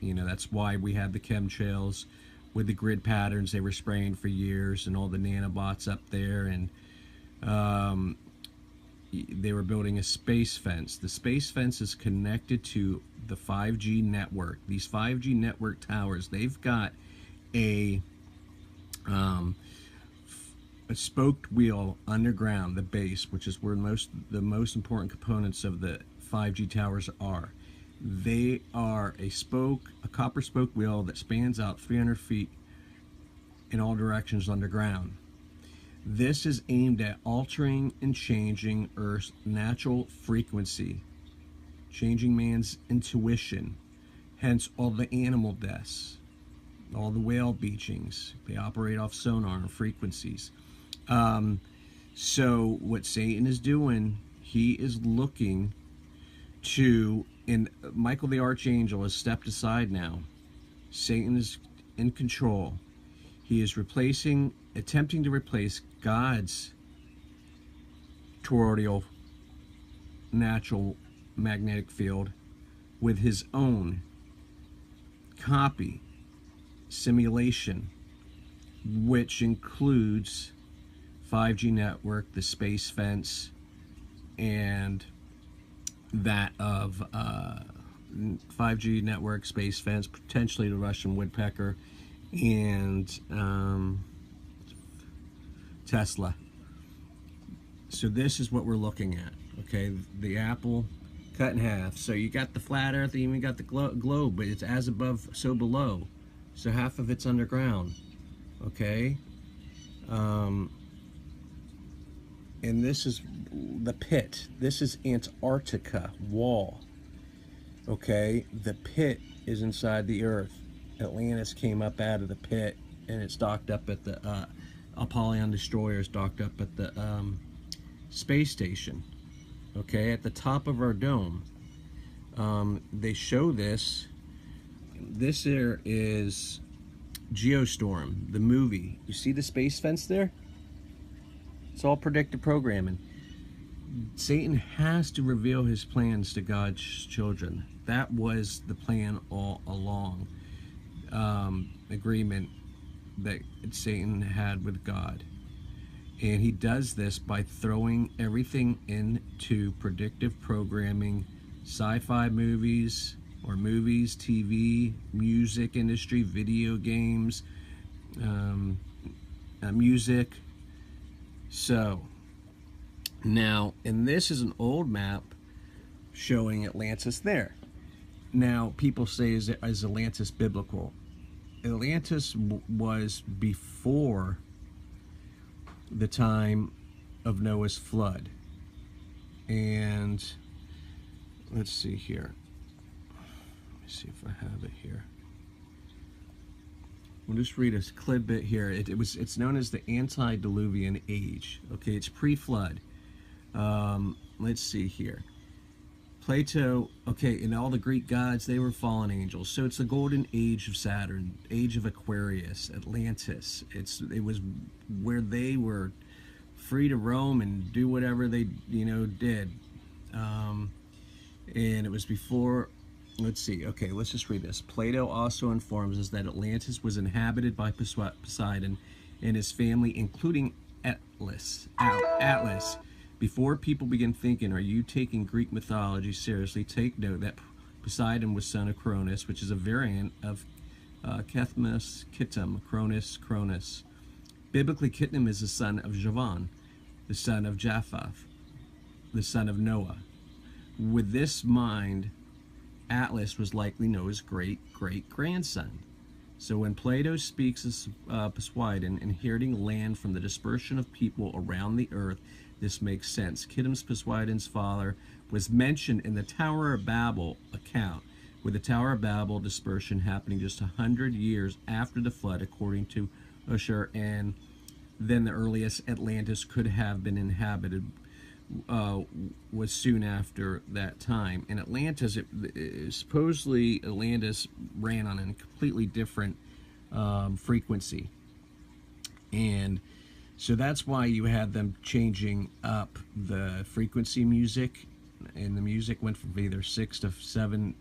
that's why we had the chemtrails with the grid patterns they were spraying for years, and all the nanobots up there, and they were building a SpaceFence. The SpaceFence is connected to the 5G network. These 5G network towers, they've got a A spoked wheel underground, the base, which is where the most important components of the 5G towers are. They are a copper spoke wheel that spans out 300 feet in all directions underground. This is aimed at altering and changing Earth's natural frequency, changing man's intuition, hence all the animal deaths, all the whale beachings. They operate off sonar and frequencies. So what Satan is doing, he is looking to, and Michael the Archangel has stepped aside now. Satan is in control. He is attempting to replace God's toroidal natural magnetic field with his own copy simulation, which includes 5G network, the SpaceFence, and that of 5G network, SpaceFence, potentially the Russian woodpecker, and Tesla. So this is what we're looking at, okay? The apple cut in half. So you got the flat earth, you even got the globe, but it's as above, so below. So half of it's underground, okay? And this is the pit. This is Antarctica wall, okay? The pit is inside the earth. Atlantis came up out of the pit, and it's docked up at the Apollyon destroyers, docked up at the space station, okay, at the top of our dome. They show this. This here is Geostorm, the movie. You see the SpaceFence there? It's all predictive programming. Satan has to reveal his plans to God's children. That was the plan all along. Agreement that Satan had with God. And he does this by throwing everything into predictive programming, sci-fi movies, or movies, TV, music industry, video games, music. So, now, and this is an old map showing Atlantis there. Now, people say, is Atlantis biblical? Atlantis was before the time of Noah's flood. And let's see here. Let me see if I have it here. We'll just read a clip bit here. It's known as the antediluvian age. Okay, it's pre-flood. Let's see here. Plato, okay, and all the Greek gods, they were fallen angels. So it's the golden age of Saturn, age of Aquarius, Atlantis. It was where they were free to roam and do whatever they, did. And it was before, let's see, okay, let's just read this. Plato also informs us that Atlantis was inhabited by Poseidon and his family, including Atlas. Before people begin thinking, are you taking Greek mythology seriously, take note that Poseidon was son of Cronus, which is a variant of Chethmus, Kittim, Cronus. Biblically, Kittim is the son of Javan, the son of Japheth, the son of Noah. With this mind, Atlas was likely Noah's great-great-grandson. So when Plato speaks of Poseidon inheriting land from the dispersion of people around the earth, this makes sense. Kittim's Poseidon's father was mentioned in the Tower of Babel account, with the Tower of Babel dispersion happening just 100 years after the flood, according to Ussher, and then the earliest Atlantis could have been inhabited was soon after that time. And Atlantis, supposedly Atlantis ran on a completely different frequency, and so that's why you had them changing up the frequency music, and the music went from either 6 to 7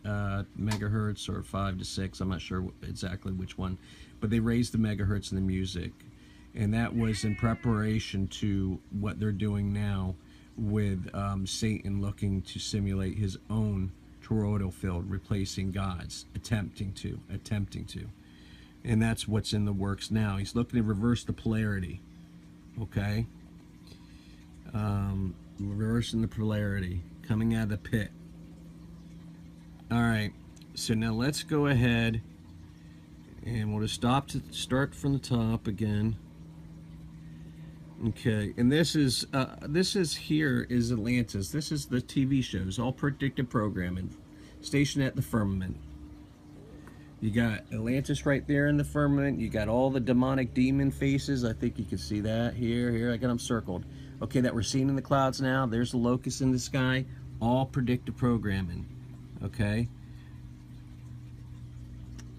megahertz or 5 to 6. I'm not sure exactly which one, but they raised the megahertz in the music, and that was in preparation to what they're doing now with Satan looking to simulate his own toroidal field, replacing God's, attempting to. And that's what's in the works now. He's looking to reverse the polarity. Okay? Reversing the polarity. Coming out of the pit. Alright. So now let's go ahead and we'll just start from the top again. Okay, and this is here is Atlantis. This is the TV shows, all predictive programming, stationed at the firmament. You got Atlantis right there in the firmament. You got all the demonic demon faces. I think you can see that here. I got them circled. Okay, that we're seeing in the clouds now. There's the locusts in the sky. All predictive programming. Okay,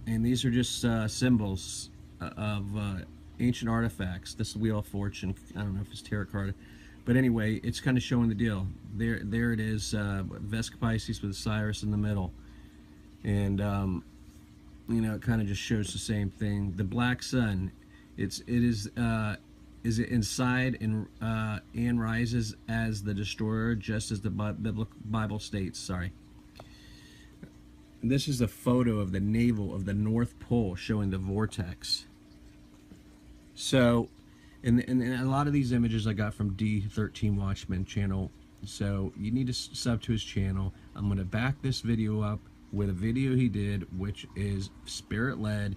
and these are just symbols of ancient artifacts. This is the Wheel of Fortune. I don't know if it's tarot card, but anyway, it's kind of showing the deal. There it is. Vesica Pisces with Cyrus in the middle, and you know, it kind of just shows the same thing. The black sun. It is inside and rises as the destroyer, just as the Bible states. Sorry. This is a photo of the navel of the North Pole showing the vortex. So, and a lot of these images I got from D13 Watchman channel. So you need to sub to his channel. I'm going to back this video up with a video he did, which is spirit-led,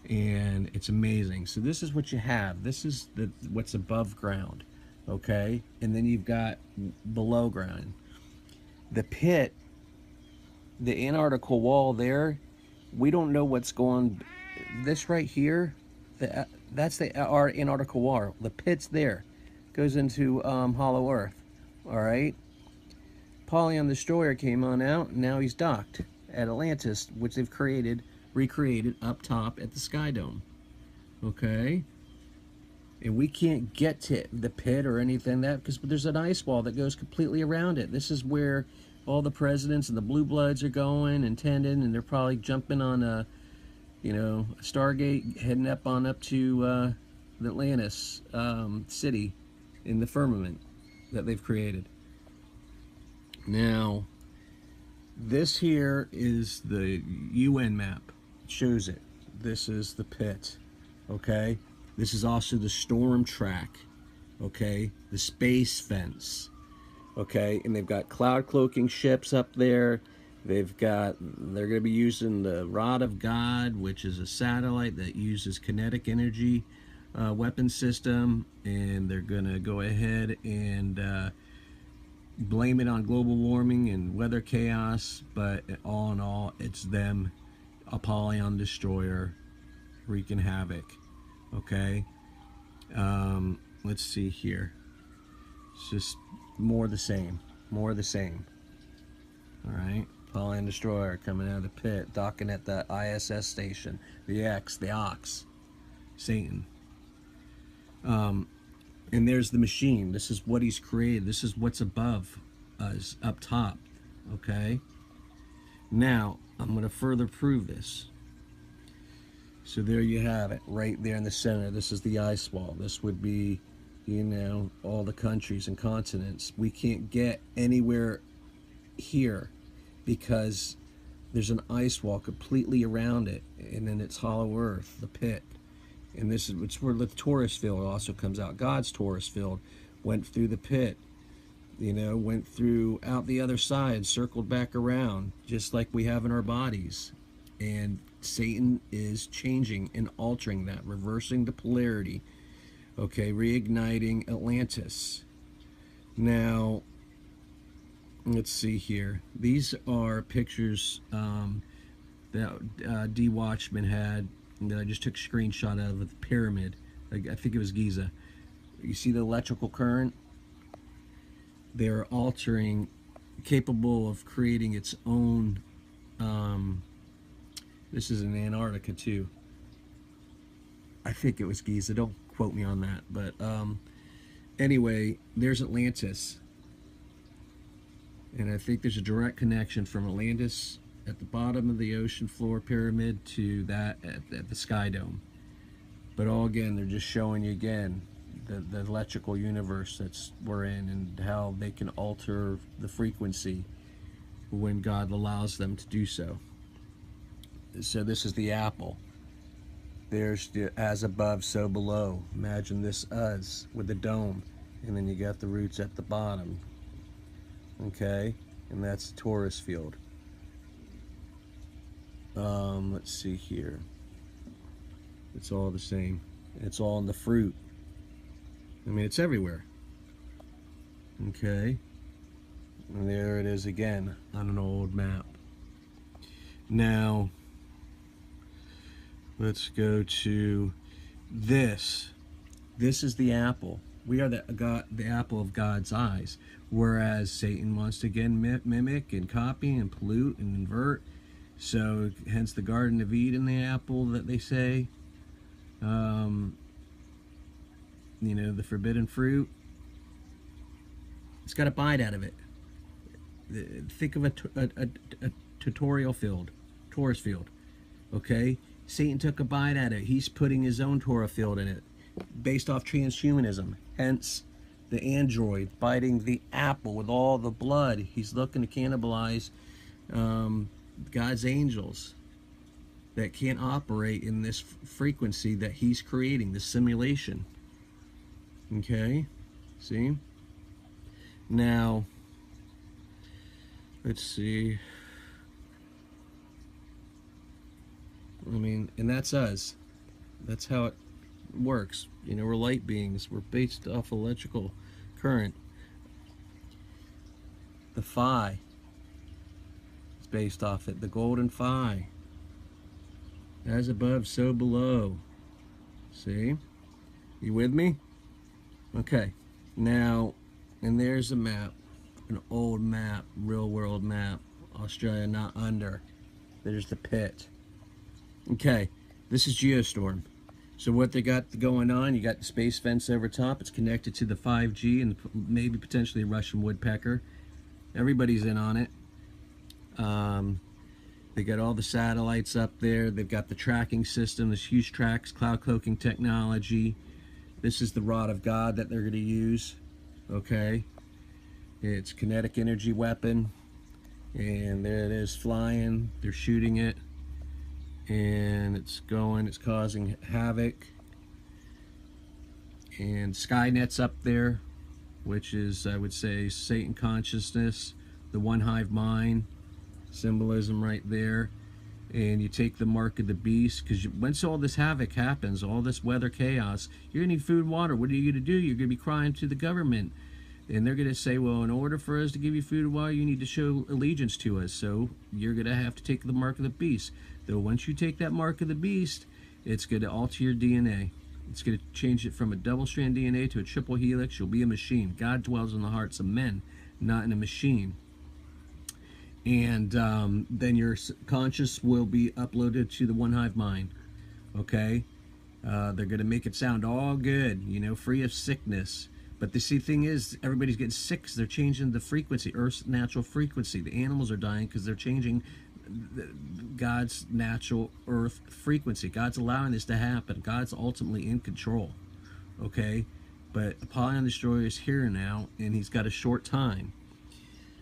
and it's amazing. So this is what you have. This is what's above ground, okay? And then you've got below ground. The pit, the Antarctica wall there, we don't know what's going. This right here, that's our Antarctica wall. The pit's there, goes into hollow earth. All right. Apollyon destroyer came on out, and now he's docked at Atlantis, which they've recreated up top at the Sky Dome. Okay. And we can't get to the pit or anything because there's an ice wall that goes completely around it. This is where all the presidents and the blue bloods are going and tending, and they're probably jumping on a Stargate, heading up to the Atlantis city in the firmament that they've created. Now, this here is the UN map. It shows it. This is the pit. Okay? This is also the storm track. Okay? The SpaceFence. Okay? And they've got cloud cloaking ships up there. They're going to be using the Rod of God, which is a satellite that uses kinetic energy weapon system, and they're going to go ahead and blame it on global warming and weather chaos, but all in all, it's them, Apollyon destroyer, wreaking havoc. Okay, let's see here. It's just more the same. All right. Apollyon destroyer coming out of the pit, docking at the ISS station, the Ox, Satan. And there's the machine. This is what he's created. This is what's above us, up top. Okay? Now, I'm going to further prove this. So there you have it, right there in the center. This is the ice wall. This would be, all the countries and continents. We can't get anywhere here because there's an ice wall completely around it, and then it's hollow earth, the pit. And this is where the Taurus field also comes out. God's Taurus field went through the pit, went through out the other side, circled back around, just like we have in our bodies. And Satan is changing and altering that, reversing the polarity. Okay, reigniting Atlantis. Now, let's see here. These are pictures that D. Watchman had that I just took a screenshot of the pyramid. I think it was Giza. You see the electrical current? They're altering, capable of creating its own. This is in Antarctica too. I think it was Giza. Don't quote me on that. But anyway, there's Atlantis. And I think there's a direct connection from Atlantis at the bottom of the ocean floor pyramid to that at the Sky Dome. But all again, they're just showing you again the electrical universe that's we're in, and how they can alter the frequency when God allows them to do so. So this is the apple. There's the as above, so below. Imagine this us with the dome, and then you got the roots at the bottom. Okay, and that's the torus field. Let's see here. It's all the same. It's all in the fruit. I mean, it's everywhere. Okay, and there it is again on an old map. Now, let's go to this. This is the apple. We are the apple of God's eyes. Whereas Satan wants to again mimic and copy and pollute and invert. So, hence the Garden of Eden, the apple that they say. You know, the forbidden fruit. It's got a bite out of it. Think of a tutorial field, torus field. Okay? Satan took a bite at it. He's putting his own Torah field in it, based off transhumanism. Hence, the android biting the apple with all the blood. He's looking to cannibalize God's angels that can't operate in this frequency that he's creating, this simulation. Okay? See? Now, let's see. I mean, and that's us. That's how it works. You know, we're light beings. We're based off electrical current. The phi is based off it. The golden phi. As above, so below. See? You with me? Okay. Now, and there's a map. An old map. Real world map. Australia not under. There's the pit. Okay, this is Geostorm. So what they got going on, you got the SpaceFence over top. It's connected to the 5G and maybe potentially a Russian woodpecker. Everybody's in on it. They got all the satellites up there. They've got the tracking system, this huge tracks, cloud cloaking technology. This is the rod of God that they're going to use. Okay, it's kinetic energy weapon, and there it is flying. They're shooting it. And it's causing havoc. And Skynet's up there, which is, I would say, Satan consciousness, the one hive mind, symbolism right there. And you take the mark of the beast, because once all this havoc happens, all this weather chaos, you're gonna need food and water. What are you gonna do? You're gonna be crying to the government. And they're gonna say, well, in order for us to give you food and water, you need to show allegiance to us. So you're gonna have to take the mark of the beast. Though once you take that mark of the beast, it's going to alter your DNA. It's going to change it from a double-strand DNA to a triple helix. You'll be a machine. God dwells in the hearts of men, not in a machine. And then your conscious will be uploaded to the one hive mind. Okay? They're going to make it sound all good, you know, free of sickness. But the thing is, everybody's getting sick because they're changing the frequency, Earth's natural frequency. The animals are dying because they're changing God's natural earth frequency. God's allowing this to happen. God's ultimately in control. Okay? But Apollyon Destroyer is here now, and he's got a short time.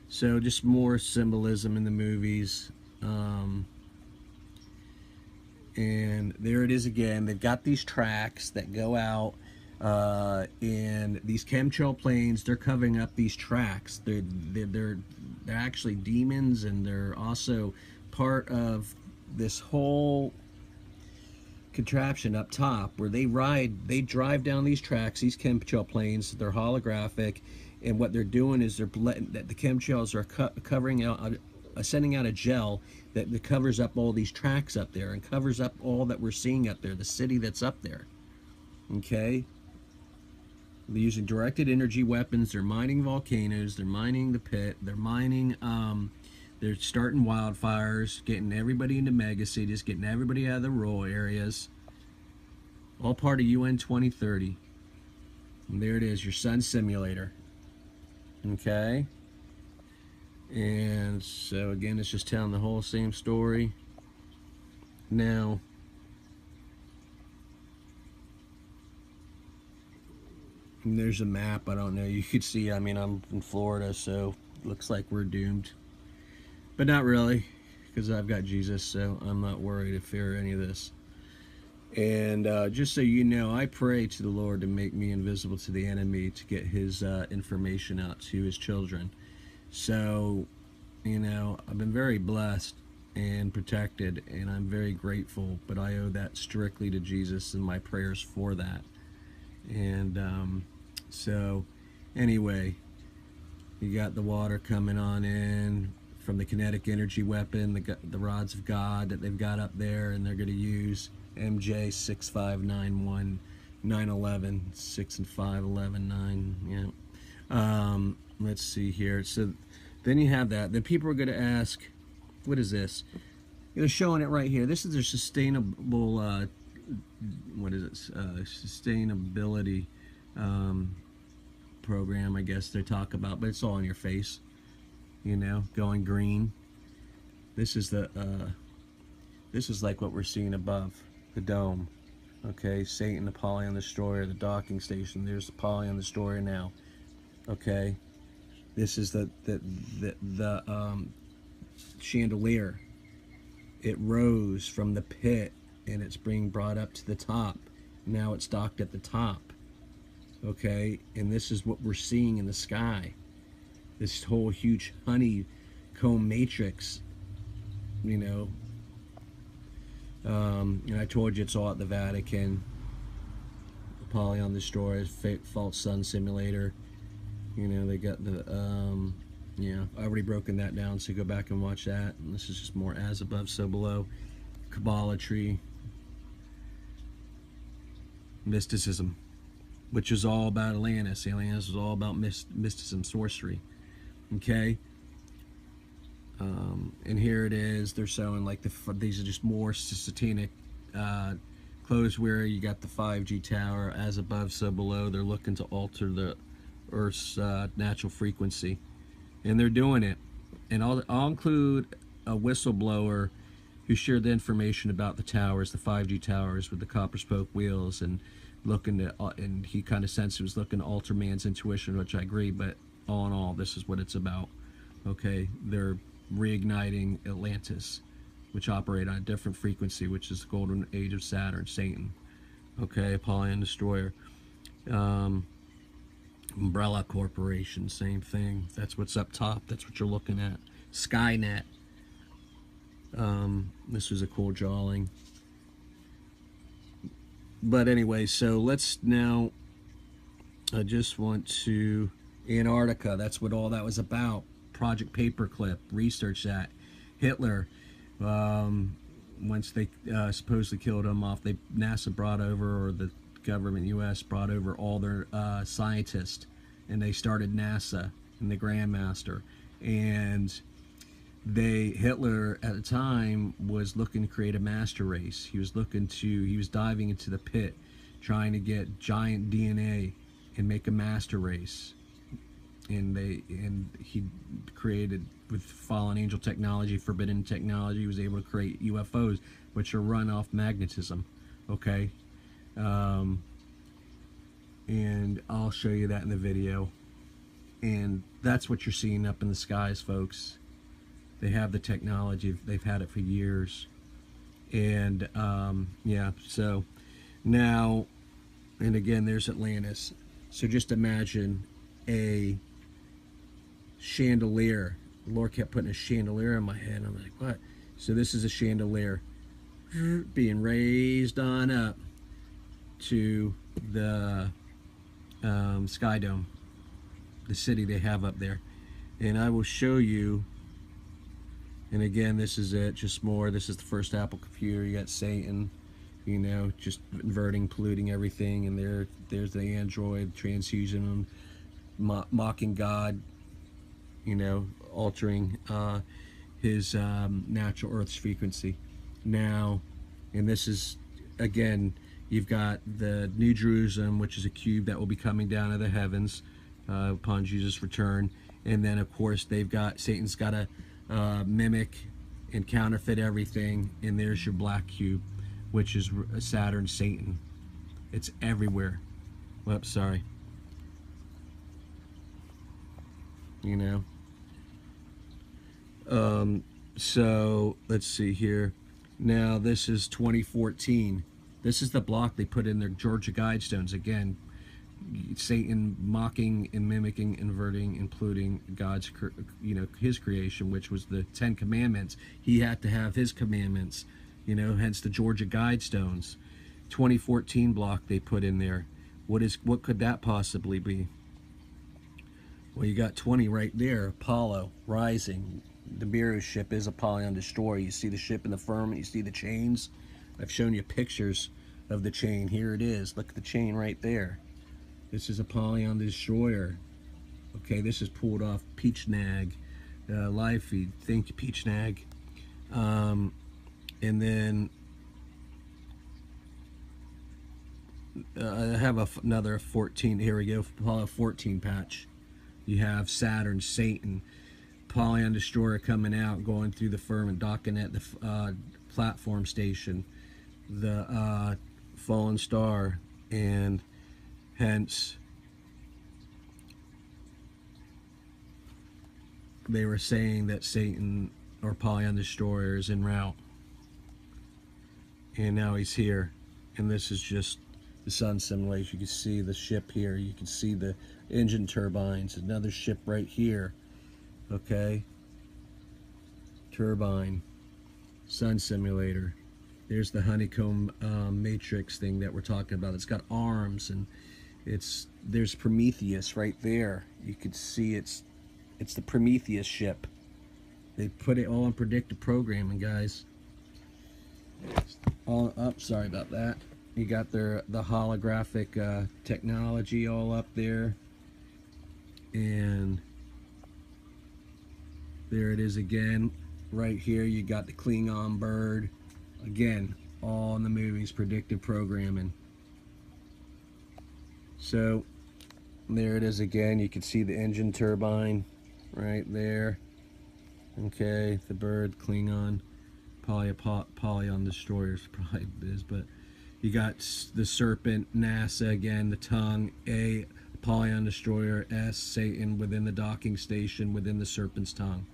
So just more symbolism in the movies. And there it is again. They've got these tracks that go out, and these chemtrail planes, they're covering up these tracks. They're actually demons, and they're also part of this whole contraption up top where they drive down these tracks, these chemtrail planes. They're holographic, and what they're doing is they're letting that the chemtrails are covering out, sending out a gel that covers up all these tracks up there and covers up all that we're seeing up there, the city that's up there. Okay, they're using directed energy weapons. They're mining volcanoes. They're mining the pit. They're mining. They're starting wildfires, getting everybody into mega cities, getting everybody out of the rural areas. All part of UN 2030. And there it is, your sun simulator. Okay. And so again, it's just telling the whole same story. Now, and there's a map. I don't know. You could see, I mean, I'm in Florida, so it looks like we're doomed. But not really, because I've got Jesus, so I'm not worried if there any of this. And just so you know, I pray to the Lord to make me invisible to the enemy, to get his information out to his children. So, you know, I've been very blessed and protected, and I'm very grateful, but I owe that strictly to Jesus and my prayers for that. And so, anyway, you got the water coming on in from the kinetic energy weapon, the rods of God that they've got up there, and they're going to use MJ 6591 911 6 and 5 11 9. Yeah. Let's see here. So then you have that. Then people are going to ask, what is this? They're showing it right here. This is their sustainable. What is it? Sustainability program, I guess they talk about, but it's all in your face. You know, going green. This is the. This is like what we're seeing above the dome. Okay, Satan, Apollyon destroyer, the docking station. There's Apollyon destroyer now. Okay, this is the chandelier. It rose from the pit and it's being brought up to the top. Now it's docked at the top. Okay, and this is what we're seeing in the sky. This whole huge honeycomb matrix, you know. And I told you it's all at the Vatican. Apollyon destroyer, false sun simulator. You know, they got the yeah, I've already broken that down, so go back and watch that. And this is just more as above, so below. Kabbalatry, mysticism, which is all about Atlantis. Atlantis is all about mysticism, sorcery. Okay. And here it is. They're showing like these are just more satanic clothes where you got the 5G tower, as above, so below. They're looking to alter the Earth's natural frequency, and they're doing it. And I'll include a whistleblower who shared the information about the towers, the 5G towers with the copper spoke wheels, and looking to, and he kind of sensed he was looking to alter man's intuition, which I agree. But all in all, this is what it's about. Okay, they're reigniting Atlantis, which operate on a different frequency, which is the golden age of Saturn, Satan. Okay, Apollyon destroyer. Umbrella Corporation, same thing. That's what's up top. That's what you're looking at. Skynet. This was a cool drawing. But anyway, so let's now, I just want to, Antarctica, that's what all that was about. Project Paperclip, research that. Hitler, once they supposedly killed him off, NASA brought over, or the government US brought over all their scientists, and they started NASA and the Grandmaster. And Hitler at the time was looking to create a master race. He was diving into the pit, trying to get giant DNA and make a master race. And he created, with fallen angel technology, forbidden technology, he was able to create UFOs, which are run off magnetism. Okay, and I'll show you that in the video. And that's what you're seeing up in the skies, folks. They have the technology. They've had it for years. And yeah, so now, and again, there's Atlantis. So just imagine a chandelier. The Lord kept putting a chandelier in my head. I'm like, what? So this is a chandelier being raised on up to the Sky Dome, the city they have up there. And I will show you. And again, this is it, just more. This is the first Apple computer. You got Satan, you know, just inverting, polluting everything. And there's the android, transhuman, mocking God, you know, altering his natural Earth's frequency. Now, and this is, again, you've got the New Jerusalem, which is a cube that will be coming down to the heavens upon Jesus' return. And then, of course, Satan's got to mimic and counterfeit everything. And there's your black cube, which is Saturn, Satan. It's everywhere. Whoops, sorry. You know. So let's see here. Now this is 2014. This is the block they put in their Georgia Guidestones. Again, Satan mocking and mimicking, inverting, including God's, his creation, which was the 10 Commandments. He had to have his commandments, hence the Georgia Guidestones. 2014 block they put in there. What could that possibly be? Well, you got 20 right there. Apollo rising. The NIBIRU ship is Apollyon destroyer. You see the ship in the firmament. You see the chains. I've shown you pictures of the chain. Here it is. Look at the chain right there. This is Apollyon the destroyer. Okay, this is pulled off Peachnag live feed. Thank you, Peachnag. And then I have another 14. Here we go. Apollo 14 patch. You have Saturn, Satan, Apollyon destroyer coming out, going through the firmament, docking at the platform station, the fallen star, and hence they were saying that Satan or Apollyon destroyer is en route, and now he's here. And this is just the sun simulation. You can see the ship here, you can see the engine turbines, another ship right here. Okay, turbine, sun simulator. There's the honeycomb matrix thing that we're talking about. It's got arms, and there's Prometheus right there. You could see it's the Prometheus ship. They put it all in predictive programming, guys. All up. Sorry about that. You got the holographic technology all up there, and there it is again. Right here, you got the Klingon bird. Again, all in the movies, predictive programming. So there it is again. You can see the engine turbine right there. Okay, the bird, Klingon, Apollyon destroyers probably is, but you got the serpent, NASA again, the tongue, A, Apollyon destroyer, S, Satan within the docking station, within the serpent's tongue.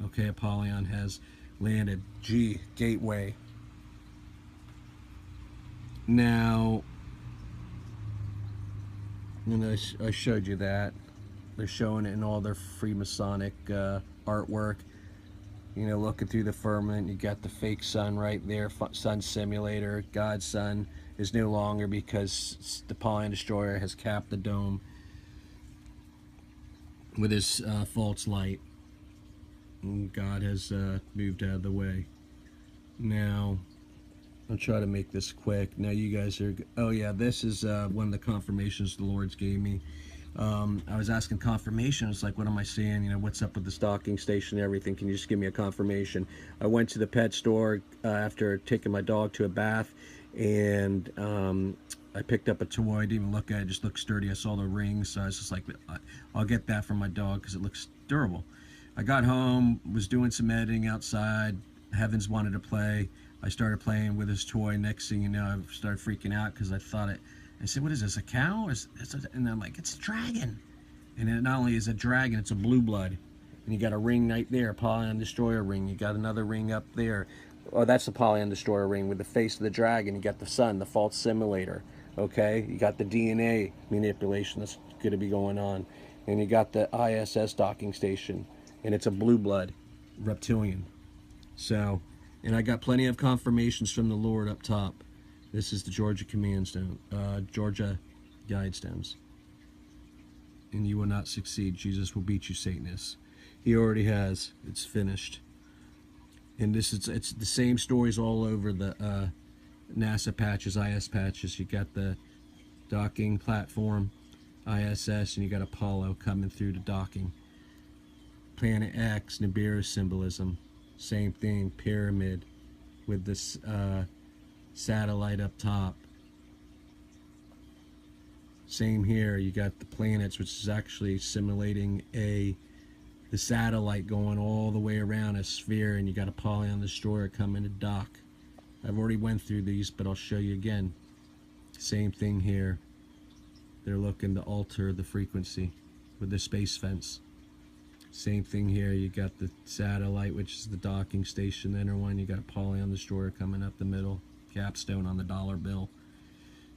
Okay, Apollyon has landed. G, gateway. Now, and I showed you that. They're showing it in all their Freemasonic artwork. Looking through the firmament, you got the fake sun right there, sun simulator. God's sun is no longer, because the Apollyon destroyer has capped the dome with his false light. And God has moved out of the way. Now, I'll try to make this quick. Now you guys are, oh yeah, this is one of the confirmations the Lord's gave me. I was asking confirmation. It's like, what am I seeing? What's up with this docking station and everything? Can you just give me a confirmation? I went to the pet store after taking my dog to a bath, and I picked up a toy. I didn't even look at it. It just looked sturdy. I saw the rings, so I was just like, I'll get that for my dog because it looks durable. I got home, was doing some editing outside. Heavens wanted to play. I started playing with his toy. Next thing you know, I started freaking out because I thought it. I said, "What is this? A cow?" And I'm like, "It's a dragon." And it not only is a dragon, it's a blue blood. And you got a ring right there, Apollyon destroyer ring. You got another ring up there. Oh, that's the Apollyon destroyer ring with the face of the dragon. You got the sun, the false simulator. Okay, you got the DNA manipulation that's going to be going on, and you got the ISS docking station, and it's a blue blood reptilian. So, and I got plenty of confirmations from the Lord up top. This is the Georgia Command Stone, Georgia Guidestones. And you will not succeed. Jesus will beat you, Satanists. He already has. It's finished. And it's the same stories all over the NASA patches, IS patches. You got the docking platform, ISS, and you got Apollo coming through the docking. Planet X, NIBIRU symbolism. Same thing, pyramid with this satellite up top. Same here, you got the planets, which is actually simulating the satellite going all the way around a sphere, and you got Apollyon destroyer coming to dock. I've already went through these, but I'll show you again. Same thing here. They're looking to alter the frequency with the SpaceFence. Same thing here, you got the satellite, which is the docking station, the inner one. You got Apollyon destroyer coming up the middle. capstone on the dollar bill.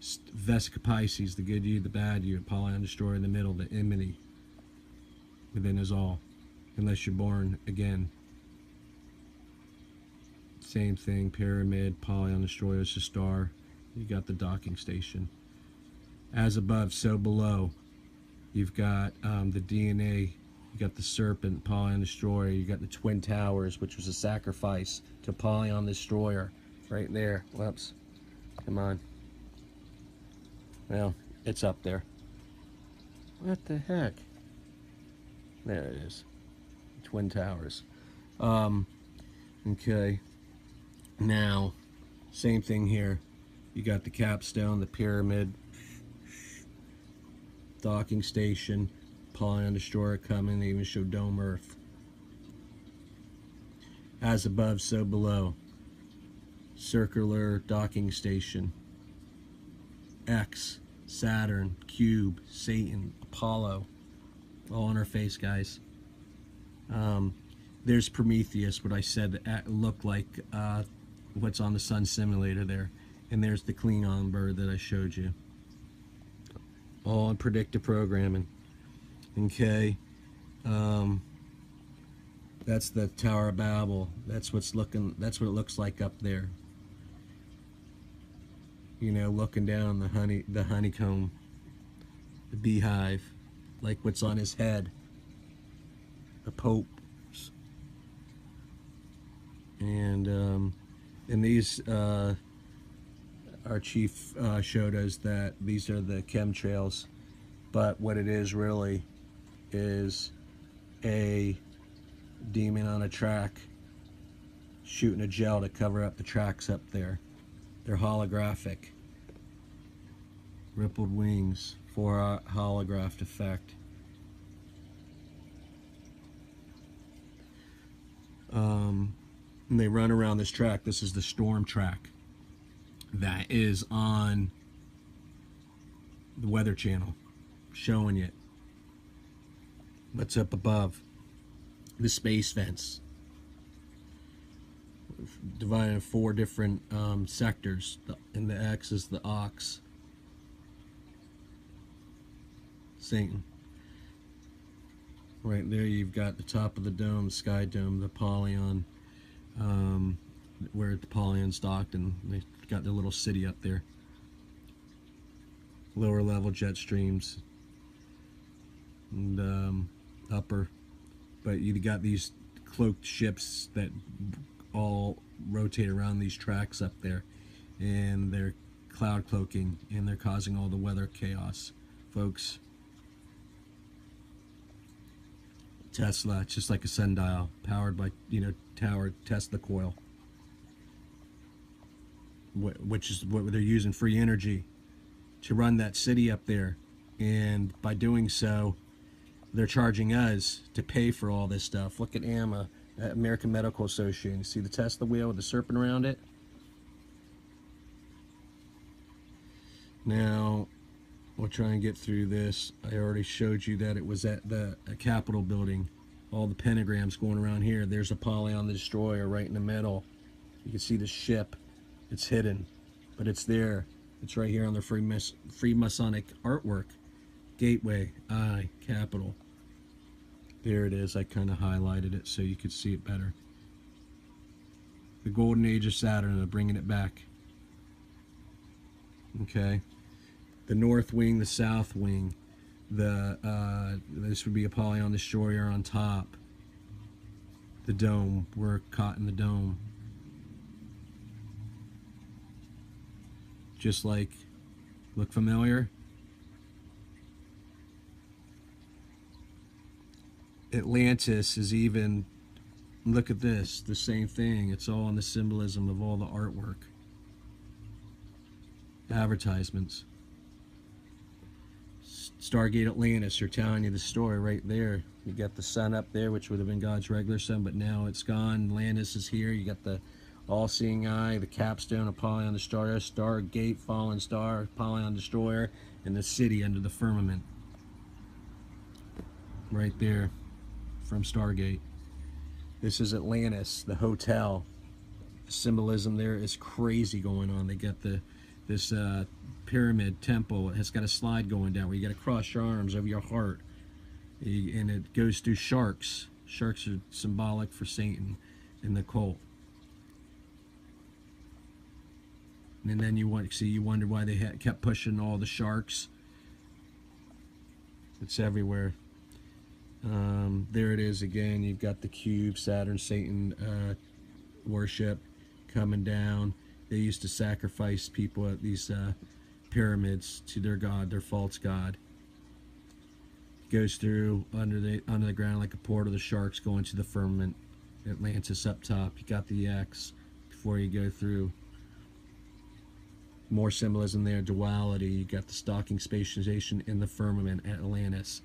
Vesica Pisces, the good you, the bad you. Apollyon destroyer in the middle, the enmity within us all, unless you're born again. Same thing, pyramid, Apollyon destroyer is a star. You got the docking station. As above, so below. You've got the DNA. You got the serpent, Apollyon destroyer. You got the twin towers, which was a sacrifice to Apollyon destroyer, right there. Whoops, come on. Well, it's up there. What the heck? There it is. Twin towers. Okay. Now, same thing here. You got the capstone, the pyramid, docking station, Apollyon destroyer coming. They even show dome Earth. As above, so below. Circular docking station. X, Saturn, Cube, Satan, Apollo. All on our face, guys. There's Prometheus, what I said looked like what's on the sun simulator there. And there's the Klingon bird that I showed you. All in predictive programming. Okay. That's the Tower of Babel. That's what it looks like up there. You know, looking down the honeycomb, the beehive, like what's on his head. The Pope. And these our chief showed us that these are the chemtrails, but what it is really is a demon on a track shooting a gel to cover up the tracks up there. They're holographic, rippled wings for a holographed effect. And they run around this track. This is the storm track that is on the Weather Channel, showing you what's up above. The SpaceFence, divided in 4 different sectors, and the X is the ox, Satan. Right there you've got the top of the dome, the sky dome, the Apollyon, where the Apollyon's docked, and they got their little city up there. Lower level jet streams and upper, but you got these cloaked ships that all rotate around these tracks up there, and they're cloud cloaking, and they're causing all the weather chaos, folks. Tesla, it's just like a sundial, powered by, tower Tesla coil, which is what they're using, free energy, to run that city up there. And by doing so, they're charging us to pay for all this stuff. Look at AMA, American Medical Association. You see the Tesla wheel with the serpent around it? Now, we'll try and get through this. I already showed you that it was at the Capitol building. All the pentagrams going around here. There's Apollyon the destroyer right in the middle. You can see the ship. It's hidden, but it's there. It's right here on the Freemasonic artwork. Gateway, I, Capitol. There it is. I kind of highlighted it so you could see it better. The golden age of Saturn, they're bringing it back. Okay. The north wing, the south wing. This would be Apollyon destroyer on top. The dome. We're caught in the dome. Just like, look familiar? Atlantis is even, look at this, the same thing. It's all in the symbolism of all the artwork. Advertisements. Stargate Atlantis, they're telling you the story right there. You got the sun up there, which would have been God's regular sun, but now it's gone. Atlantis is here. You got the all-seeing eye, the capstone, Apollyon destroyer, Stargate, fallen star, Apollyon destroyer, and the city under the firmament. Right there from Stargate. This is Atlantis, the hotel. symbolism there is crazy going on. They got this pyramid temple. It has got a slide going down where you got to cross your arms over your heart, and it goes through sharks. Sharks are symbolic for Satan and the cult. And then you wonder why they kept pushing all the sharks. It's everywhere. There it is again. You've got the cube, Saturn, Satan worship coming down. They used to sacrifice people at these pyramids to their god, their false god. Goes through under the ground like a portal. The sharks go into the firmament. Atlantis up top. You got the X before you go through. More symbolism there. Duality. You got the docking station in the firmament at Atlantis.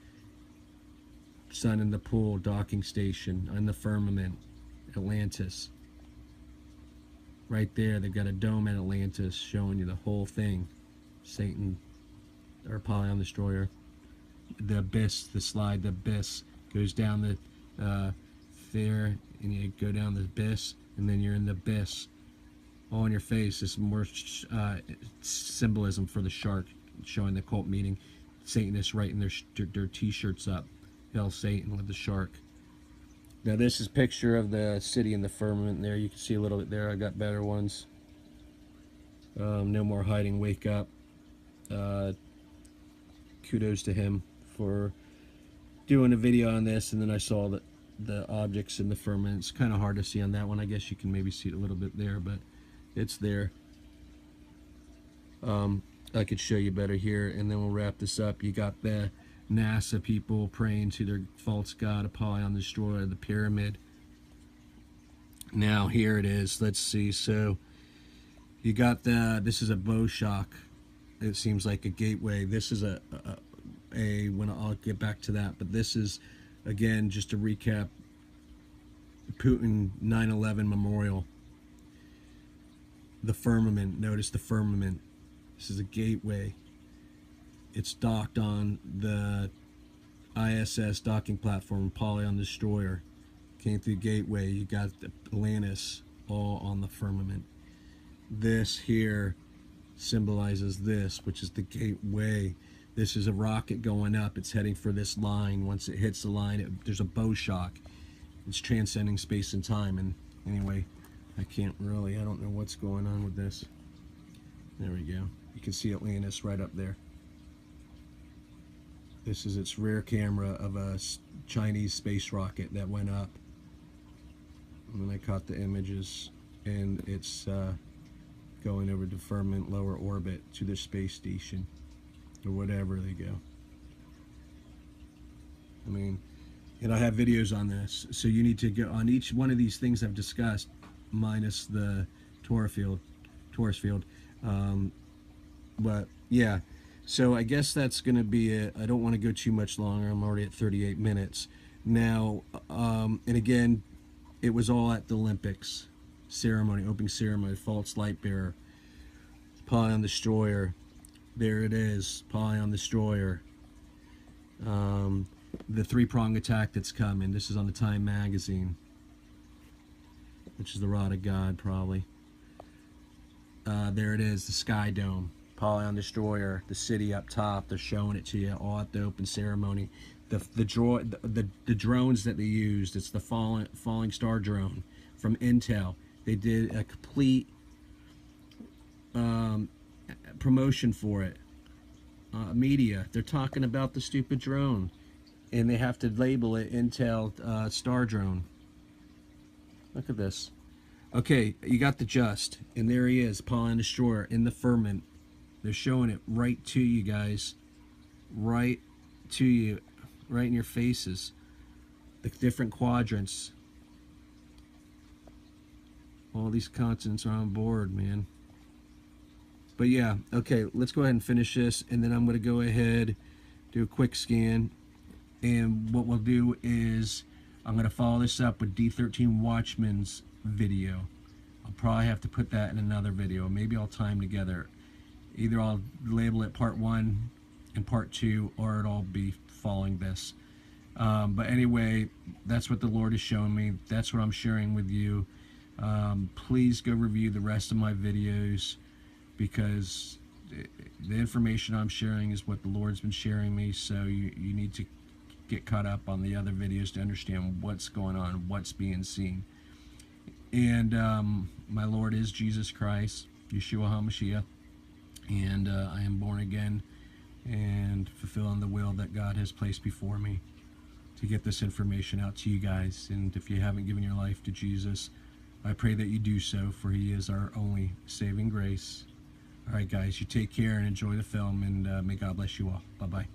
Sun in the pool, docking station in the firmament, Atlantis. Right there, they've got a dome at Atlantis showing you the whole thing. Satan, or Apollyon destroyer. The abyss, the slide, the abyss goes down the there, and you go down the abyss, and then you're in the abyss. All in your face is more symbolism for the shark, showing the cult meeting. Satanists writing their t-shirts up. Hell Satan with the shark. Now this is a picture of the city in the firmament there. You can see a little bit there. I got better ones. No more hiding, wake up. Kudos to him for doing a video on this, and then I saw the objects in the firmament. It's kind of hard to see on that one. I guess you can maybe see it a little bit there, but it's there. I could show you better here, and then we'll wrap this up. You got the NASA people praying to their false god Apollyon destroyer, the pyramid. Now here it is. Let's see. So you got this is a bow shock. It seems like a gateway. This is when I'll get back to that, but this is again just to recap. Putin 9/11 memorial. The firmament. Notice the firmament. This is a gateway. It's docked on the ISS docking platform, Apollyon destroyer. Came through gateway. You got the Atlantis all on the firmament. This here symbolizes this, which is the gateway. This is a rocket going up. It's heading for this line. Once it hits the line, there's a bow shock. It's transcending space and time. And anyway, I don't know what's going on with this. There we go. You can see Atlantis right up there. This is its rear camera of a Chinese space rocket that went up. And then I caught the images, and it's going over the firmament lower orbit to the space station, or whatever they go. I mean, and I have videos on this, so you need to go on each one of these things I've discussed, minus the torus field. But yeah, so I guess that's going to be it. I don't want to go too much longer. I'm already at 38 minutes now. And again, it was all at the Olympics ceremony, opening ceremony. False light bearer, Apollyon destroyer. There it is, Apollyon destroyer. The three-prong attack that's coming. This is on the Time magazine, which is the rod of God, probably. There it is, the Sky Dome, Apollyon destroyer, the city up top. They're showing it to you all at the open ceremony. The drones that they used, it's the falling star drone from Intel. They did a complete promotion for it. Media, they're talking about the stupid drone, and they have to label it Intel Star Drone. Look at this. Okay, you got the just, and there he is, Apollyon destroyer in the firmament. They're showing it right to you guys, right to you, right in your faces. The different quadrants. All these continents are on board, man. But yeah, okay, let's go ahead and finish this, and then I'm going to go ahead, do a quick scan, and what we'll do is I'm going to follow this up with D13 Watchman's video. I'll probably have to put that in another video. Maybe I'll tie them together. Either I'll label it part 1 and part 2, or it'll be following this. But anyway, that's what the Lord is showing me. That's what I'm sharing with you. Please go review the rest of my videos, because the information I'm sharing is what the Lord's been sharing me, so you need to get caught up on the other videos to understand what's going on, what's being seen. And my Lord is Jesus Christ, Yeshua HaMashiach, and I am born again and fulfilling the will that God has placed before me to get this information out to you guys. And if you haven't given your life to Jesus, I pray that you do so, for he is our only saving grace. All right, guys, you take care and enjoy the film, and may God bless you all. Bye-bye.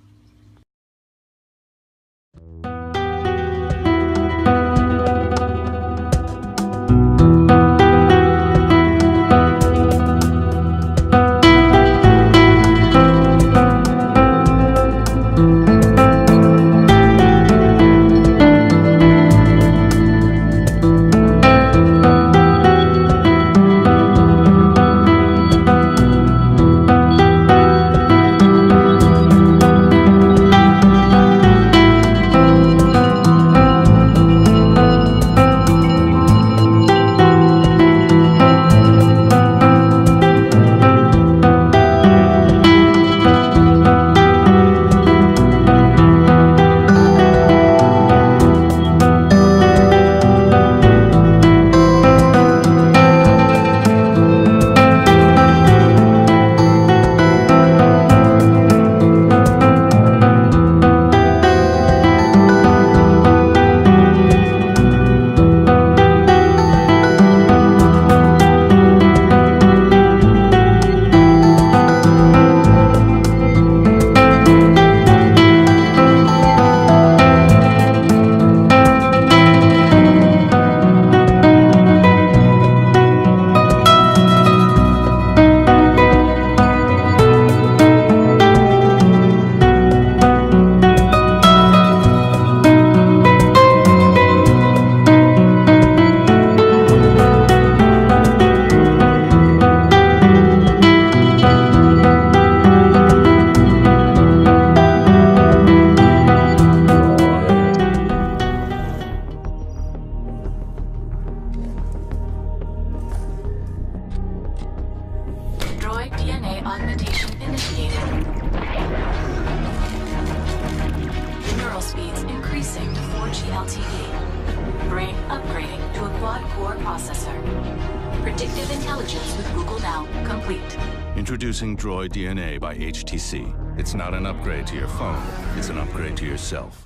Introducing Droid DNA by HTC. It's not an upgrade to your phone, it's an upgrade to yourself.